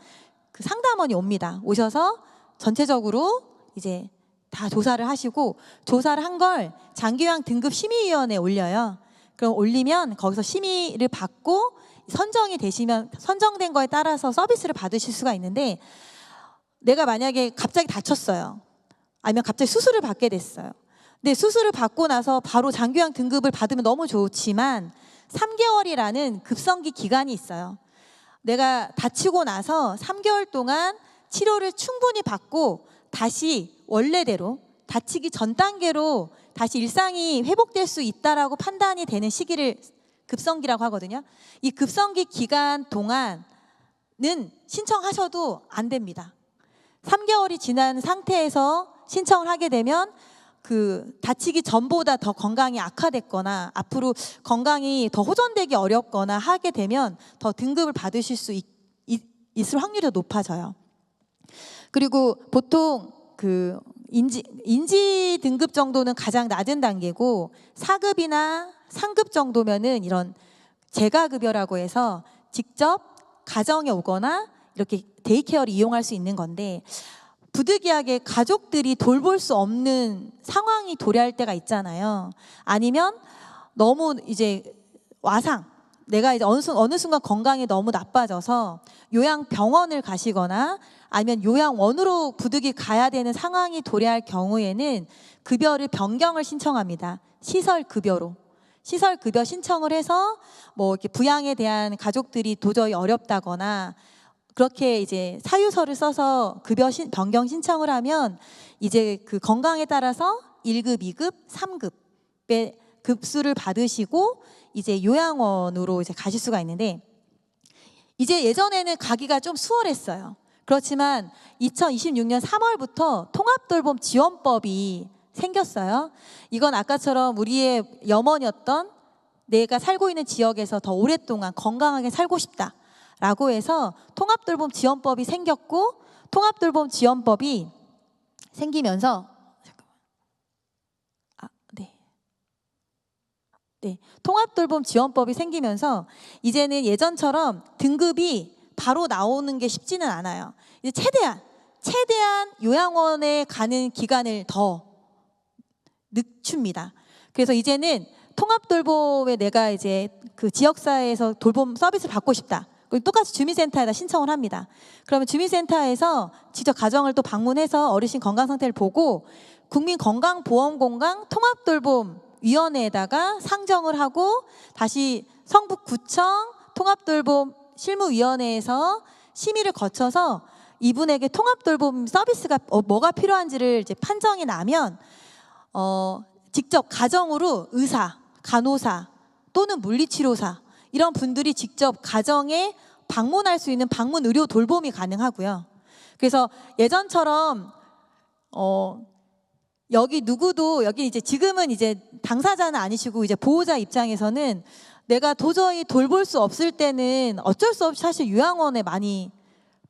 그 상담원이 옵니다. 오셔서 전체적으로 이제 다 조사를 하시고 조사를 한 걸 장기요양 등급 심의위원회에 올려요. 그럼 올리면 거기서 심의를 받고 선정이 되시면 선정된 거에 따라서 서비스를 받으실 수가 있는데 내가 만약에 갑자기 다쳤어요. 아니면 갑자기 수술을 받게 됐어요. 근데 수술을 받고 나서 바로 장기요양 등급을 받으면 너무 좋지만 3개월이라는 급성기 기간이 있어요. 내가 다치고 나서 3개월 동안 치료를 충분히 받고 다시 원래대로 다치기 전 단계로 다시 일상이 회복될 수 있다라고 판단이 되는 시기를 급성기라고 하거든요. 이 급성기 기간 동안은 신청하셔도 안 됩니다. 3개월이 지난 상태에서 신청을 하게 되면 그 다치기 전보다 더 건강이 악화됐거나 앞으로 건강이 더 호전되기 어렵거나 하게 되면 더 등급을 받으실 수 있을 확률이 더 높아져요. 그리고 보통 그 인지 등급 정도는 가장 낮은 단계고 4급이나 3급 정도면은 이런 재가급여라고 해서 직접 가정에 오거나 이렇게 데이케어를 이용할 수 있는 건데 부득이하게 가족들이 돌볼 수 없는 상황이 도래할 때가 있잖아요. 아니면 너무 이제 내가 이제 어느 순간 건강이 너무 나빠져서 요양병원을 가시거나 아니면 요양원으로 부득이 가야 되는 상황이 도래할 경우에는 급여를 변경을 신청합니다. 시설급여로. 시설급여 신청을 해서 뭐 이렇게 부양에 대한 가족들이 도저히 어렵다거나 그렇게 이제 사유서를 써서 급여 변경 신청을 하면 이제 그 건강에 따라서 1급, 2급, 3급의 급수를 받으시고 이제 요양원으로 이제 가실 수가 있는데, 이제 예전에는 가기가 좀 수월했어요. 그렇지만 2026년 3월부터 통합돌봄 지원법이 생겼어요. 이건 아까처럼 우리의 염원이었던 내가 살고 있는 지역에서 더 오랫동안 건강하게 살고 싶다라고 해서 통합돌봄 지원법이 생겼고, 통합돌봄 지원법이 생기면서 통합돌봄 지원법이 생기면서 이제는 예전처럼 등급이 바로 나오는 게 쉽지는 않아요. 이제 최대한 요양원에 가는 기간을 더 늦춥니다. 그래서 이제는 통합돌봄에 내가 이제 그 지역사회에서 돌봄 서비스를 받고 싶다. 그럼 똑같이 주민센터에다 신청을 합니다. 그러면 주민센터에서 직접 가정을 또 방문해서 어르신 건강 상태를 보고 국민건강보험공단 통합돌봄위원회에다가 상정을 하고 다시 성북구청 통합돌봄 실무위원회에서 심의를 거쳐서 이분에게 통합돌봄 서비스가 뭐가 필요한지를 이제 판정이 나면 직접 가정으로 의사, 간호사 또는 물리치료사 이런 분들이 직접 가정에 방문할 수 있는 방문 의료 돌봄이 가능하고요. 그래서 예전처럼 여기 누구도 여기 이제 지금은 이제 당사자는 아니시고 이제 보호자 입장에서는 내가 도저히 돌볼 수 없을 때는 어쩔 수 없이 사실 요양원에 많이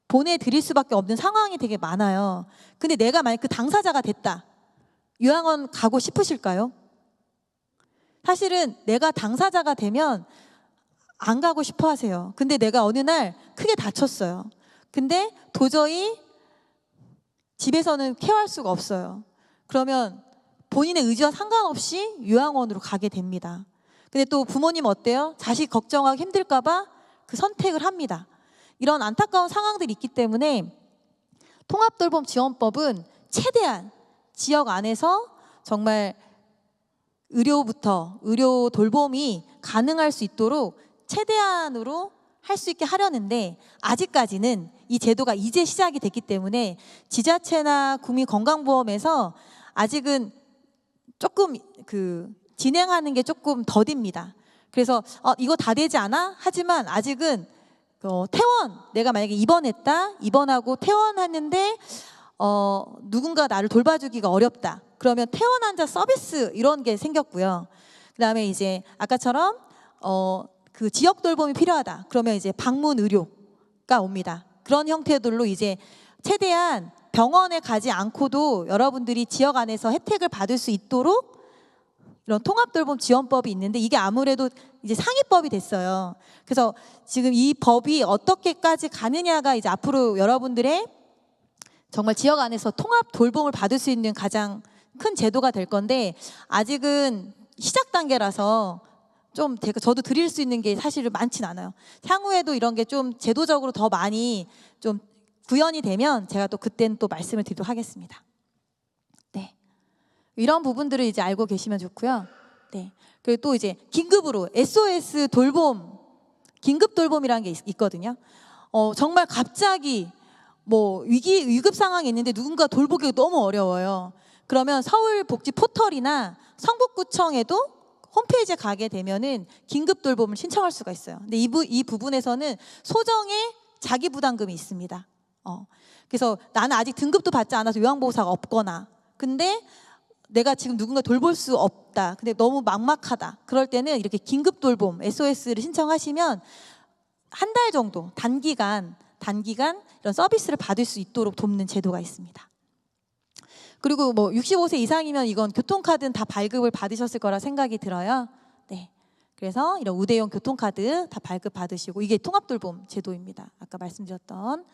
보내드릴 수밖에 없는 상황이 되게 많아요. 근데 내가 만약 그 당사자가 됐다. 요양원 가고 싶으실까요? 사실은 내가 당사자가 되면 안 가고 싶어 하세요. 근데 내가 어느 날 크게 다쳤어요. 근데 도저히 집에서는 케어할 수가 없어요. 그러면 본인의 의지와 상관없이 요양원으로 가게 됩니다. 근데 또 부모님 어때요? 자식 걱정하기 힘들까 봐 그 선택을 합니다. 이런 안타까운 상황들이 있기 때문에 통합돌봄 지원법은 최대한 지역 안에서 정말 의료 돌봄이 가능할 수 있도록 최대한으로 할 수 있게 하려는데, 아직까지는 이 제도가 이제 시작이 됐기 때문에 지자체나 국민건강보험에서 아직은 조금 진행하는 게 조금 더딥니다. 그래서 이거 다 되지 않아? 하지만 아직은 내가 만약에 입원하고 퇴원했는데 누군가 나를 돌봐주기가 어렵다. 그러면 퇴원 환자 서비스 이런 게 생겼고요. 그다음에 이제 아까처럼 그 지역 돌봄이 필요하다. 그러면 이제 방문 의료가 옵니다. 그런 형태들로 이제 최대한 병원에 가지 않고도 여러분들이 지역 안에서 혜택을 받을 수 있도록 이런 통합돌봄 지원법이 있는데, 이게 아무래도 이제 상위법이 됐어요. 그래서 지금 이 법이 어떻게까지 가느냐가 이제 앞으로 여러분들의 정말 지역 안에서 통합 돌봄을 받을 수 있는 가장 큰 제도가 될 건데, 아직은 시작 단계라서 좀 저도 드릴 수 있는 게 사실은 많진 않아요. 향후에도 이런 게 좀 제도적으로 더 많이 좀 구현이 되면 제가 또 그때는 또 말씀을 드리도록 하겠습니다. 네, 이런 부분들을 이제 알고 계시면 좋고요. 네, 그리고 또 이제 긴급으로 SOS 돌봄, 긴급 돌봄이라는 게 있거든요. 정말 갑자기 뭐 위급 상황이 있는데 누군가 돌보기가 너무 어려워요. 그러면 서울복지 포털이나 성북구청에도 홈페이지에 가게 되면은 긴급 돌봄을 신청할 수가 있어요. 근데 이 부분에서는 소정의 자기 부담금이 있습니다. 그래서 나는 아직 등급도 받지 않아서 요양보호사가 없거나, 근데 내가 지금 누군가 돌볼 수 없다. 근데 너무 막막하다. 그럴 때는 이렇게 긴급 돌봄 SOS를 신청하시면 한 달 정도 단기간 이런 서비스를 받을 수 있도록 돕는 제도가 있습니다. 그리고 뭐 65세 이상이면 이건 교통카드는 다 발급을 받으셨을 거라 생각이 들어요. 네, 그래서 이런 우대용 교통카드 다 발급 받으시고, 이게 통합돌봄 제도입니다. 아까 말씀드렸던.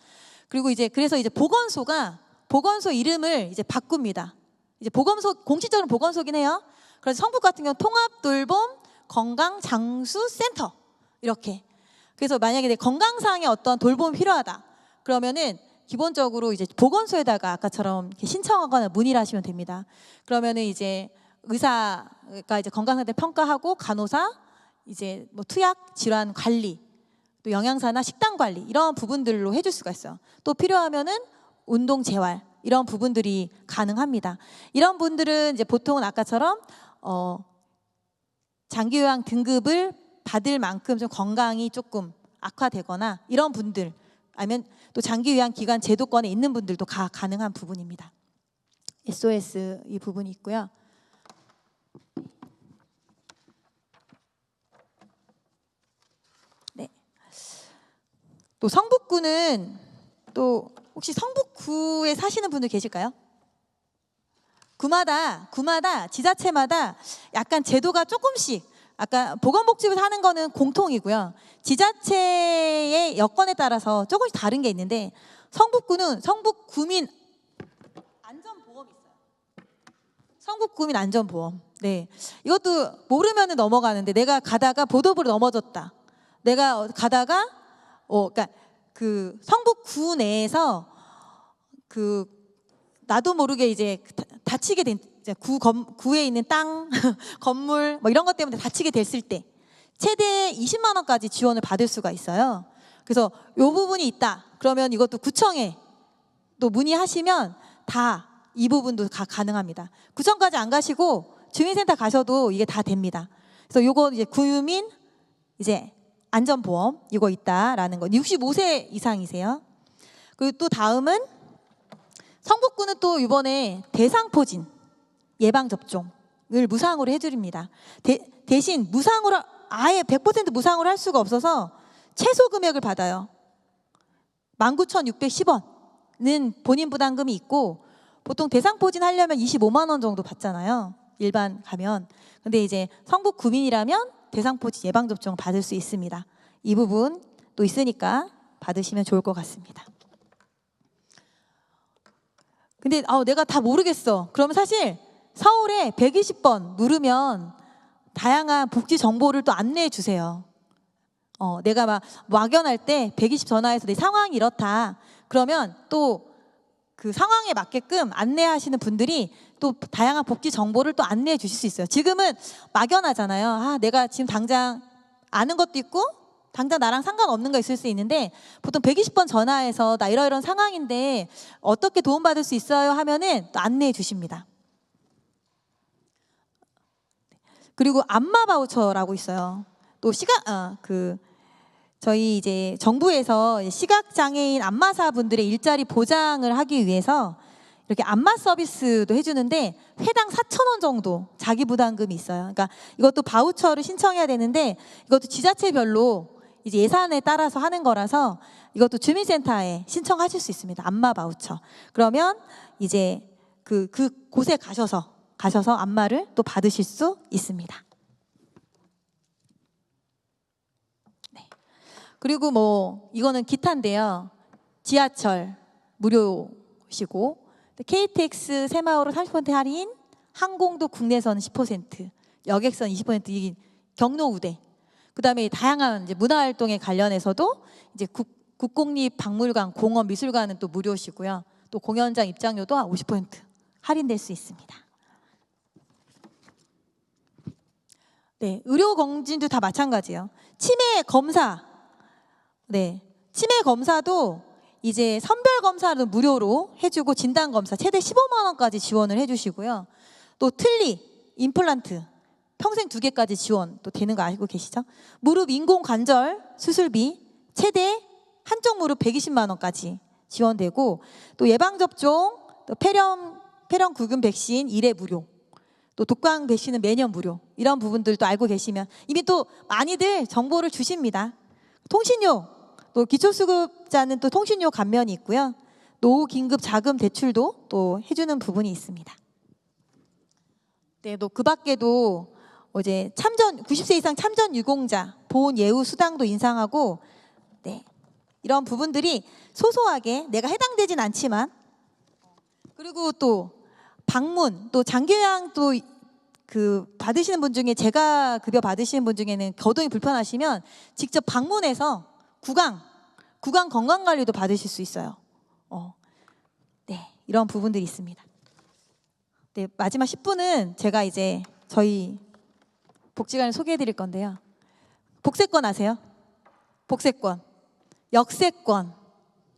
그리고 이제 그래서 이제 보건소 이름을 이제 바꿉니다. 이제 공식적으로 보건소긴 해요. 그래서 성북 같은 경우 통합돌봄 건강장수센터 이렇게. 그래서 만약에 내 건강상의 어떤 돌봄이 필요하다. 그러면은 기본적으로 이제 보건소에다가 아까처럼 이렇게 신청하거나 문의를 하시면 됩니다. 그러면은 이제 의사가 이제 건강 상태 평가하고 간호사, 이제 뭐 투약 질환 관리, 또 영양사나 식단 관리 이런 부분들로 해줄 수가 있어요. 또 필요하면은 운동 재활 이런 부분들이 가능합니다. 이런 분들은 이제 보통은 아까처럼 장기요양 등급을 받을 만큼 좀 건강이 조금 악화되거나 이런 분들, 아니면 또 장기요양 기관 제도권에 있는 분들도 가능한 부분입니다. SOS 이 부분이 있고요. 네. 또 성북구는 또 혹시 성북구에 사시는 분들 계실까요? 구마다 지자체마다 약간 제도가 조금씩, 아까 보건복지부에서 하는 거는 공통이고요. 지자체의 여건에 따라서 조금씩 다른 게 있는데, 성북구는 성북구민 안전보험이 있어요. 성북구민 안전보험. 네, 이것도 모르면 넘어가는데, 내가 가다가 보도부로 넘어졌다. 내가 가다가 그러니까 그 성북구 내에서 나도 모르게 이제 다치게 된, 구에 있는 땅, 건물 뭐 이런 것 때문에 다치게 됐을 때 최대 20만 원까지 지원을 받을 수가 있어요. 그래서 이 부분이 있다. 그러면 이것도 구청에 또 문의하시면 다 이 부분도 가능합니다. 구청까지 안 가시고 주민센터 가셔도 이게 다 됩니다. 그래서 요거 이제 구민 이제 안전보험 이거 있다라는 거. 65세 이상이세요. 그리고 또 다음은 성북구는 또 이번에 대상포진 예방접종을 무상으로 해드립니다. 대신 무상으로, 아예 100% 무상으로 할 수가 없어서 최소 금액을 받아요. 19,610원은 본인 부담금이 있고, 보통 대상포진 하려면 25만 원 정도 받잖아요. 일반 가면. 근데 이제 성북구민이라면 대상포진 예방접종 받을 수 있습니다. 이 부분 또 있으니까 받으시면 좋을 것 같습니다. 근데 내가 다 모르겠어. 그러면 사실 서울에 120번 누르면 다양한 복지 정보를 또 안내해 주세요. 내가 막 막연할 때 120 전화해서 내 상황이 이렇다. 그러면 또 그 상황에 맞게끔 안내하시는 분들이 또 다양한 복지 정보를 또 안내해 주실 수 있어요. 지금은 막연하잖아요. 내가 지금 당장 아는 것도 있고 당장 나랑 상관없는 거 있을 수 있는데, 보통 120번 전화해서 나 이런 상황인데 어떻게 도움받을 수 있어요 하면은 또 안내해 주십니다. 그리고 안마 바우처라고 있어요. 또 저희 이제 정부에서 시각장애인 안마사 분들의 일자리 보장을 하기 위해서 이렇게 안마 서비스도 해주는데 회당 4,000원 정도 자기 부담금이 있어요. 그러니까 이것도 바우처를 신청해야 되는데, 이것도 지자체별로 이제 예산에 따라서 하는 거라서 이것도 주민센터에 신청하실 수 있습니다. 안마 바우처. 그러면 이제 곳에 가셔서 안마를 또 받으실 수 있습니다. 네. 그리고 뭐 이거는 기타인데요. 지하철 무료시고, KTX 새마을호 30% 할인, 항공도 국내선 10%, 여객선 20%, 이게 경로우대. 그다음에 다양한 이제 문화활동에 관련해서도 이제 국공립박물관, 공원, 미술관은 또 무료시고요. 또 공연장 입장료도 50% 할인될 수 있습니다. 네, 의료검진도 다 마찬가지예요. 치매 검사, 네, 치매 검사도 이제 선별검사도 무료로 해주고, 진단검사 최대 15만 원까지 지원을 해주시고요. 또 틀니, 임플란트 평생 2개까지 지원 또 되는 거 알고 계시죠? 무릎 인공관절 수술비 최대 한쪽 무릎 120만 원까지 지원되고, 또 예방접종, 또 폐렴 구균 백신 1회 무료, 또 독감 백신은 매년 무료, 이런 부분들도 알고 계시면 이미 또 많이들 정보를 주십니다. 통신료, 또 기초수급자는 또 통신료 감면이 있고요. 노후 긴급 자금 대출도 또 해주는 부분이 있습니다. 네, 또 그 밖에도 이제 90세 이상 참전 유공자 보훈 예우 수당도 인상하고, 네, 이런 부분들이 소소하게 내가 해당되진 않지만, 그리고 또 방문, 또 장기요양 또 받으시는 분 중에, 제가 급여 받으시는 분 중에는 거동이 불편하시면 직접 방문해서 구강 건강관리도 받으실 수 있어요. 네, 이런 부분들이 있습니다. 네, 마지막 10분은 제가 이제 저희 복지관을 소개해 드릴 건데요. 복세권 아세요? 복세권, 역세권,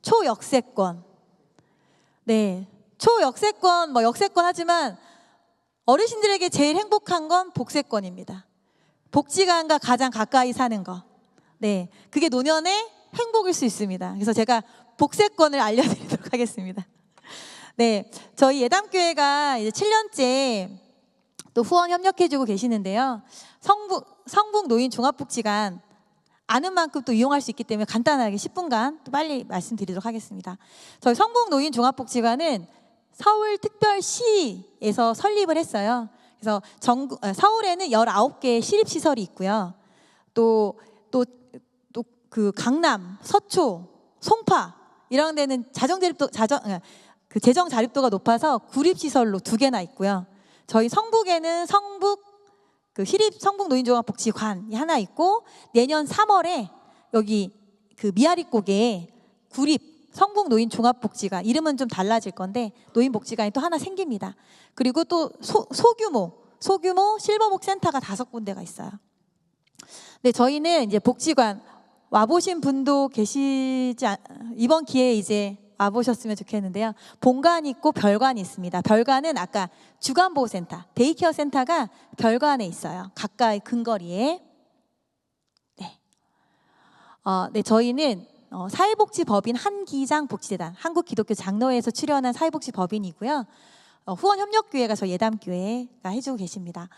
초역세권. 네, 초역세권, 뭐 역세권 하지만 어르신들에게 제일 행복한 건 복세권입니다. 복지관과 가장 가까이 사는 거. 네, 그게 노년의 행복일 수 있습니다. 그래서 제가 복세권을 알려드리도록 하겠습니다. 네, 저희 예담교회가 이제 7년째 또 후원 협력해주고 계시는데요. 성북 노인 종합복지관 아는 만큼 또 이용할 수 있기 때문에 간단하게 10분간 또 빨리 말씀드리도록 하겠습니다. 저희 성북 노인 종합복지관은 서울특별시에서 설립을 했어요. 그래서 서울에는 19개의 시립시설이 있고요. 또 그 강남, 서초, 송파 이런 데는 재정 자립도가 높아서 구립시설로 2개나 있고요. 저희 성북에는 성북 노인종합복지관이 하나 있고, 내년 3월에 여기 그 미아리곡에 구립 성북 노인종합복지관, 이름은 좀 달라질 건데 노인복지관이 또 하나 생깁니다. 그리고 또 소규모 실버복 센터가 5군데가 있어요. 네, 저희는 이제 복지관 와보신 분도 이번 기회에 이제 와보셨으면 좋겠는데요. 본관이 있고 별관이 있습니다. 별관은 아까 주간보호센터, 데이케어 센터가 별관에 있어요. 가까이 근거리에. 네, 네, 저희는 사회복지법인 한기장 복지재단, 한국기독교 장로회에서 출연한 사회복지법인이고요. 후원협력교회가 저희 예담교회가 해주고 계십니다.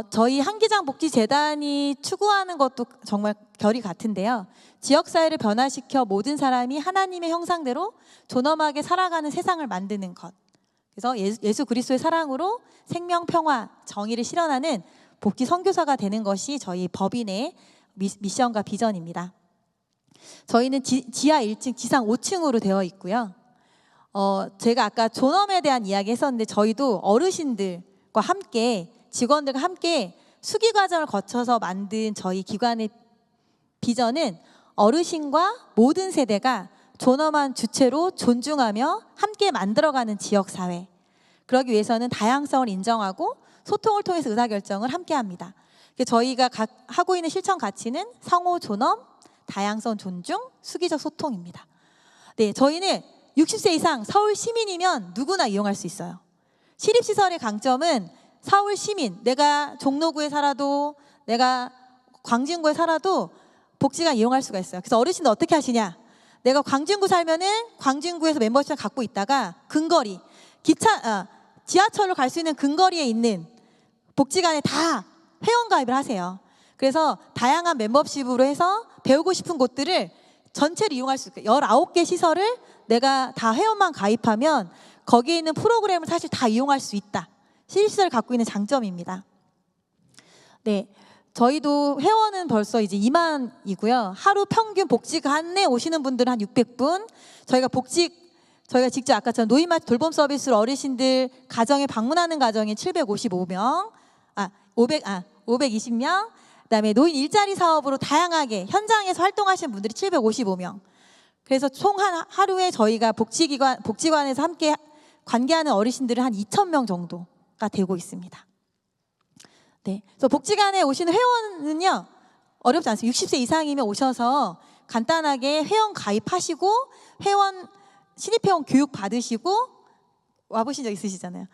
저희 한기장 복지재단이 추구하는 것도 정말 결이 같은데요. 지역사회를 변화시켜 모든 사람이 하나님의 형상대로 존엄하게 살아가는 세상을 만드는 것. 그래서 예수 그리스도의 사랑으로 생명, 평화, 정의를 실현하는 복지 선교사가 되는 것이 저희 법인의 미션과 비전입니다. 저희는 지하 1층, 지상 5층으로 되어 있고요. 제가 아까 존엄에 대한 이야기 했었는데 저희도 어르신들과 함께, 직원들과 함께 수기 과정을 거쳐서 만든 저희 기관의 비전은 어르신과 모든 세대가 존엄한 주체로 존중하며 함께 만들어가는 지역사회. 그러기 위해서는 다양성을 인정하고 소통을 통해서 의사결정을 함께 합니다. 저희가 하고 있는 실천 가치는 상호 존엄, 다양성 존중, 수기적 소통입니다. 네, 저희는 60세 이상 서울 시민이면 누구나 이용할 수 있어요. 시립시설의 강점은 서울 시민, 내가 종로구에 살아도 내가 광진구에 살아도 복지관 이용할 수가 있어요. 그래서 어르신들 어떻게 하시냐? 내가 광진구 살면은 광진구에서 멤버십을 갖고 있다가 근거리, 지하철로 갈 수 있는 근거리에 있는 복지관에 다 회원가입을 하세요. 그래서 다양한 멤버십으로 해서 배우고 싶은 곳들을 전체를 이용할 수 있어요. 19개 시설을 내가 다 회원만 가입하면 거기에 있는 프로그램을 사실 다 이용할 수 있다. 시립시설을 갖고 있는 장점입니다. 네, 저희도 회원은 벌써 이제 2만이고요. 하루 평균 복지관에 오시는 분들은 한 600분. 저희가 직접 아까처럼 노인마트 돌봄 서비스로 어르신들 가정에 방문하는 가정이 755명, 520명. 그다음에 노인 일자리 사업으로 다양하게 현장에서 활동하시는 분들이 755명. 그래서 총 하루에 저희가 복지관에서 함께 관계하는 어르신들은 한 2,000명 정도가 되고 있습니다. 네, 그래서 복지관에 오시는 회원은요 어렵지 않습니다. 60세 이상이면 오셔서 간단하게 회원 가입하시고 신입회원 교육 받으시고 와보신 적 있으시잖아요.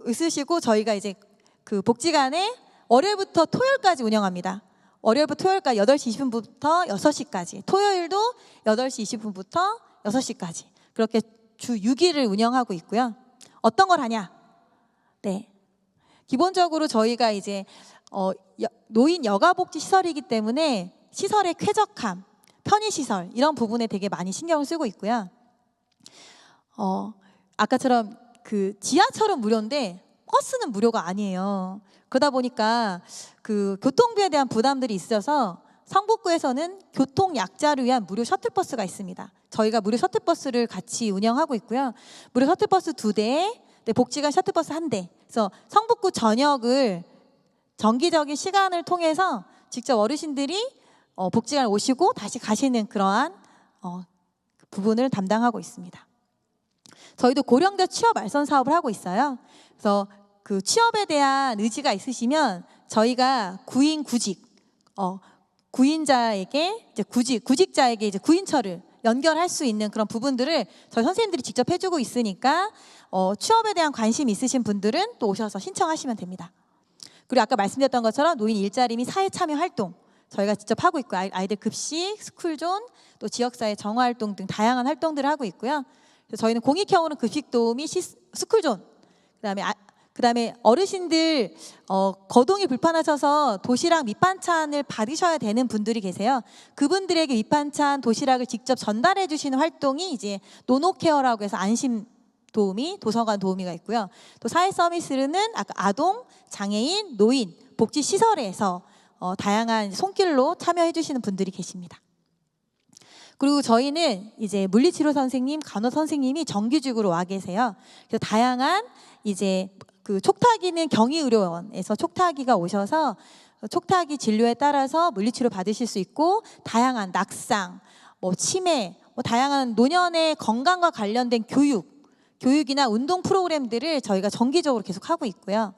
있으시고 저희가 이제 그 복지관에 월요일부터 토요일까지 운영합니다. 월요일부터 토요일까지 8시 20분부터 6시까지, 토요일도 8시 20분부터 6시까지 그렇게 주 6일을 운영하고 있고요. 어떤 걸 하냐? 네, 기본적으로 저희가 이제 노인 여가복지 시설이기 때문에 시설의 쾌적함, 편의시설 이런 부분에 되게 많이 신경을 쓰고 있고요. 아까처럼 그 지하철은 무료인데 버스는 무료가 아니에요. 그러다 보니까 그 교통비에 대한 부담들이 있어서 성북구에서는 교통 약자를 위한 무료 셔틀버스가 있습니다. 저희가 무료 셔틀버스를 같이 운영하고 있고요. 무료 셔틀버스 2대, 네, 복지관 셔틀버스 1대. 그래서 성북구 전역을 정기적인 시간을 통해서 직접 어르신들이 복지관 오시고 다시 가시는 그러한 부분을 담당하고 있습니다. 저희도 고령자 취업 알선 사업을 하고 있어요. 그래서 그 취업에 대한 의지가 있으시면 저희가 구인 구직, 구인자에게 이제 구직자에게 이제 구인처를 연결할 수 있는 그런 부분들을 저희 선생님들이 직접 해주고 있으니까 취업에 대한 관심 있으신 분들은 또 오셔서 신청하시면 됩니다. 그리고 아까 말씀드렸던 것처럼 노인 일자리 및 사회 참여 활동 저희가 직접 하고 있고 아이들 급식, 스쿨존, 또 지역사회 정화활동 등 다양한 활동들을 하고 있고요. 그래서 저희는 공익형으로 급식 도우미, 스쿨존, 그다음에 어르신들 거동이 불편하셔서 도시락 밑반찬을 받으셔야 되는 분들이 계세요. 그분들에게 밑반찬, 도시락을 직접 전달해 주시는 활동이 이제 노노케어라고 해서 안심 도우미, 도서관 도우미가 있고요. 또 사회 서비스는 아까 아동, 장애인, 노인, 복지 시설에서 다양한 손길로 참여해 주시는 분들이 계십니다. 그리고 저희는 이제 물리치료 선생님, 간호 선생님이 정규직으로 와 계세요. 그래서 다양한 이제 그 촉탁이는 경희의료원에서 촉탁이가 오셔서 촉탁이 진료에 따라서 물리치료 받으실 수 있고 다양한 낙상, 치매, 다양한 노년의 건강과 관련된 교육이나 운동 프로그램들을 저희가 정기적으로 계속 하고 있고요.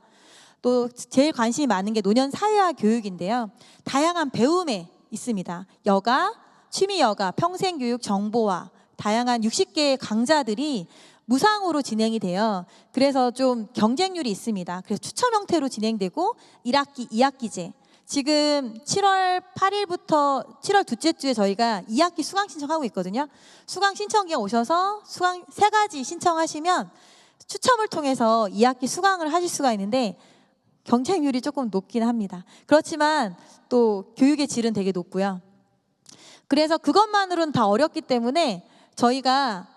또 제일 관심이 많은 게 노년 사회화 교육인데요. 다양한 배움에 있습니다. 여가, 취미 여가, 평생교육, 정보화, 다양한 60개의 강좌들이 무상으로 진행이 돼요. 그래서 좀 경쟁률이 있습니다. 그래서 추첨 형태로 진행되고 1학기, 2학기제. 지금 7월 8일부터 7월 둘째 주에 저희가 2학기 수강 신청하고 있거든요. 수강 신청기에 오셔서 수강 3가지 신청하시면 추첨을 통해서 2학기 수강을 하실 수가 있는데 경쟁률이 조금 높긴 합니다. 그렇지만 또 교육의 질은 되게 높고요. 그래서 그것만으로는 다 어렵기 때문에 저희가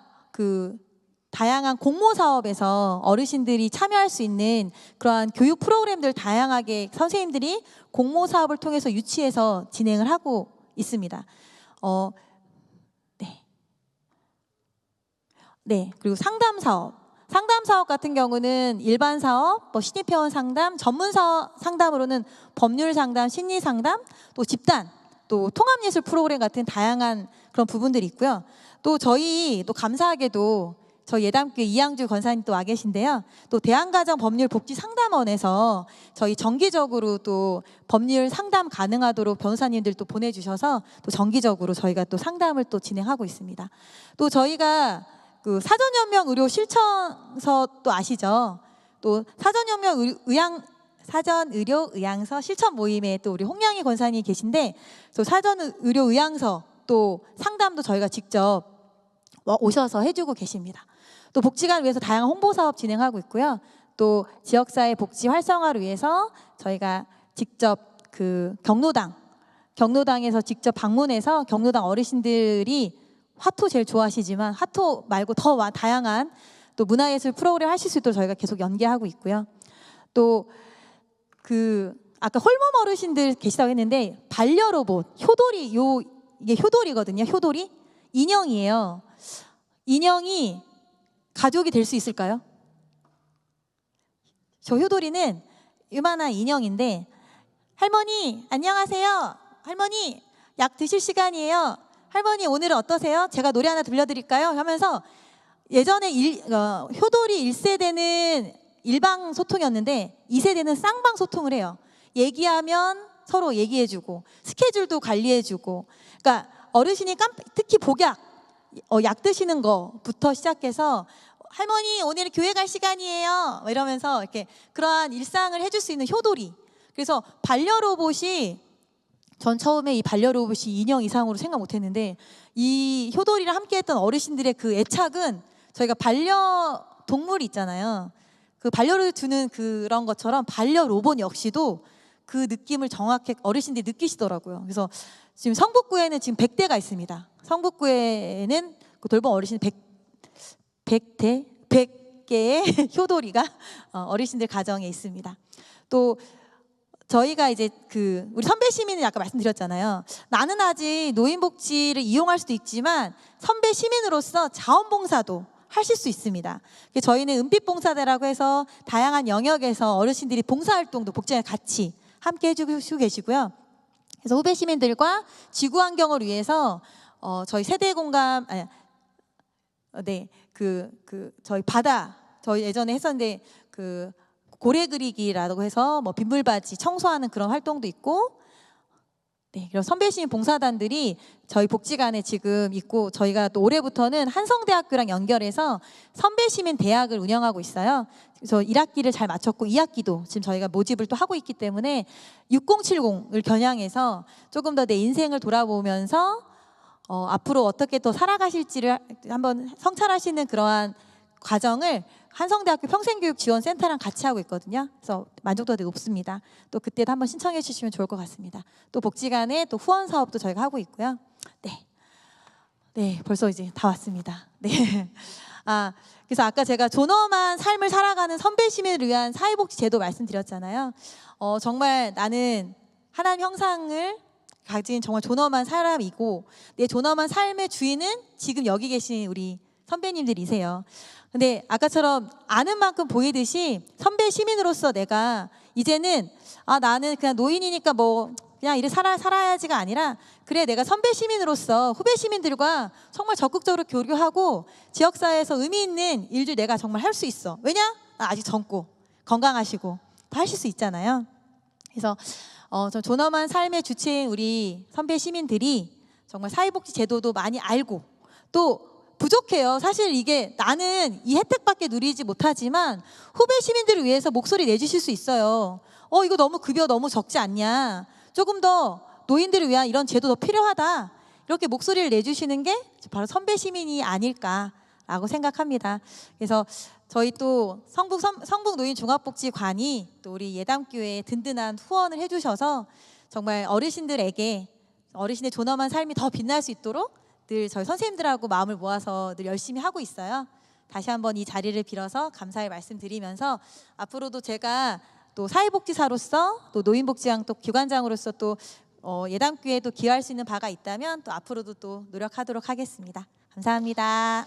다양한 공모 사업에서 어르신들이 참여할 수 있는 그러한 교육 프로그램들 다양하게 선생님들이 공모 사업을 통해서 유치해서 진행을 하고 있습니다. 네. 그리고 상담 사업 같은 경우는 일반 사업, 신입회원 상담, 전문 상담으로는 법률 상담, 심리 상담, 또 집단, 또 통합예술 프로그램 같은 다양한 그런 부분들이 있고요. 또 저희 또 감사하게도 저희 예담교회 이양주 권사님 또 와 계신데요. 또 대한가정법률복지상담원에서 저희 정기적으로 또 법률 상담 가능하도록 변호사님들 또 보내주셔서 또 정기적으로 저희가 또 상담을 또 진행하고 있습니다. 또 저희가 사전연명 의료 실천서 또 아시죠? 또 사전연명 사전의료 의향서 실천 모임에 또 우리 홍양희 권사님이 계신데 또 사전의료 의향서 또 상담도 저희가 직접 오셔서 해주고 계십니다. 또 복지관을 위해서 다양한 홍보 사업 진행하고 있고요. 또 지역사회 복지 활성화를 위해서 저희가 직접 경로당에서 직접 방문해서 경로당 어르신들이 화토 제일 좋아하시지만 화토 말고 더 다양한 또 문화예술 프로그램 하실 수 있도록 저희가 계속 연계하고 있고요. 또 아까 홀몸 어르신들 계시다고 했는데 반려로봇 효돌이 이게 효돌이거든요. 효돌이 인형이에요. 인형이 가족이 될 수 있을까요? 저 효돌이는 이만한 인형인데 할머니 안녕하세요. 할머니 약 드실 시간이에요. 할머니 오늘은 어떠세요? 제가 노래 하나 들려드릴까요? 하면서 예전에 효돌이 1세대는 일방 소통이었는데 2세대는 쌍방 소통을 해요. 얘기하면 서로 얘기해주고 스케줄도 관리해주고 그러니까 어르신이 특히 복약 약 드시는 거부터 시작해서 할머니 오늘 교회 갈 시간이에요 이러면서 이렇게 그러한 일상을 해줄 수 있는 효돌이. 그래서 반려로봇이 전 처음에 이 반려로봇이 인형 이상으로 생각 못했는데 이 효돌이랑 함께했던 어르신들의 그 애착은 저희가 반려동물이 있잖아요. 그 반려를 주는 그런 것처럼 반려로봇 역시도 그 느낌을 정확히 어르신들이 느끼시더라고요. 그래서 지금 성북구에는 지금 100대가 있습니다. 성북구에는 그 돌봄 어르신 100개의 효돌이가 어르신들 가정에 있습니다. 또 저희가 이제 우리 선배 시민은 아까 말씀드렸잖아요. 나는 아직 노인복지를 이용할 수도 있지만 선배 시민으로서 자원봉사도 하실 수 있습니다. 저희는 은빛봉사대라고 해서 다양한 영역에서 어르신들이 봉사활동도 복지에 같이 함께 해주고 계시고요. 그래서 후배 시민들과 지구 환경을 위해서 저희 세대 공감 저희 바다 저희 예전에 했었는데 고래 그리기라고 해서 빗물바지 청소하는 그런 활동도 있고 네, 그럼 선배시민 봉사단들이 저희 복지관에 지금 있고 저희가 또 올해부터는 한성대학교랑 연결해서 선배시민 대학을 운영하고 있어요. 그래서 1학기를 잘 마쳤고 2학기도 지금 저희가 모집을 또 하고 있기 때문에 6070을 겨냥해서 조금 더 내 인생을 돌아보면서 앞으로 어떻게 또 살아가실지를 한번 성찰하시는 그러한 과정을 한성대학교 평생교육지원센터랑 같이 하고 있거든요. 그래서 만족도가 되게 높습니다. 또 그때도 한번 신청해 주시면 좋을 것 같습니다. 또 복지관에 또 후원 사업도 저희가 하고 있고요. 네, 벌써 이제 다 왔습니다. 네. 그래서 아까 제가 존엄한 삶을 살아가는 선배 시민을 위한 사회복지 제도 말씀드렸잖아요. 정말 나는 하나님 형상을 가진 정말 존엄한 사람이고 내 존엄한 삶의 주인은 지금 여기 계신 우리 선배님들이세요. 근데 아까처럼 아는 만큼 보이듯이 선배 시민으로서 내가 이제는 나는 그냥 노인이니까 뭐 그냥 이래 살아야지가 아니라 그래 내가 선배 시민으로서 후배 시민들과 정말 적극적으로 교류하고 지역사회에서 의미 있는 일들 내가 정말 할 수 있어. 왜냐? 나 아직 젊고 건강하시고 다 하실 수 있잖아요. 그래서 저 존엄한 삶의 주체인 우리 선배 시민들이 정말 사회복지 제도도 많이 알고 또 부족해요. 사실 이게 나는 이 혜택밖에 누리지 못하지만 후배 시민들을 위해서 목소리 내주실 수 있어요. 이거 너무 급여 너무 적지 않냐. 조금 더 노인들을 위한 이런 제도 더 필요하다. 이렇게 목소리를 내주시는 게 바로 선배 시민이 아닐까라고 생각합니다. 그래서 저희 또 성북노인종합복지관이 또 우리 예담교회에 든든한 후원을 해주셔서 정말 어르신들에게 어르신의 존엄한 삶이 더 빛날 수 있도록 늘 저희 선생님들하고 마음을 모아서 늘 열심히 하고 있어요. 다시 한번 이 자리를 빌어서 감사의 말씀드리면서 앞으로도 제가 또 사회복지사로서 또 노인복지관 또 기관장으로서 또 예담교회에 또 기여할 수 있는 바가 있다면 또 앞으로도 또 노력하도록 하겠습니다. 감사합니다.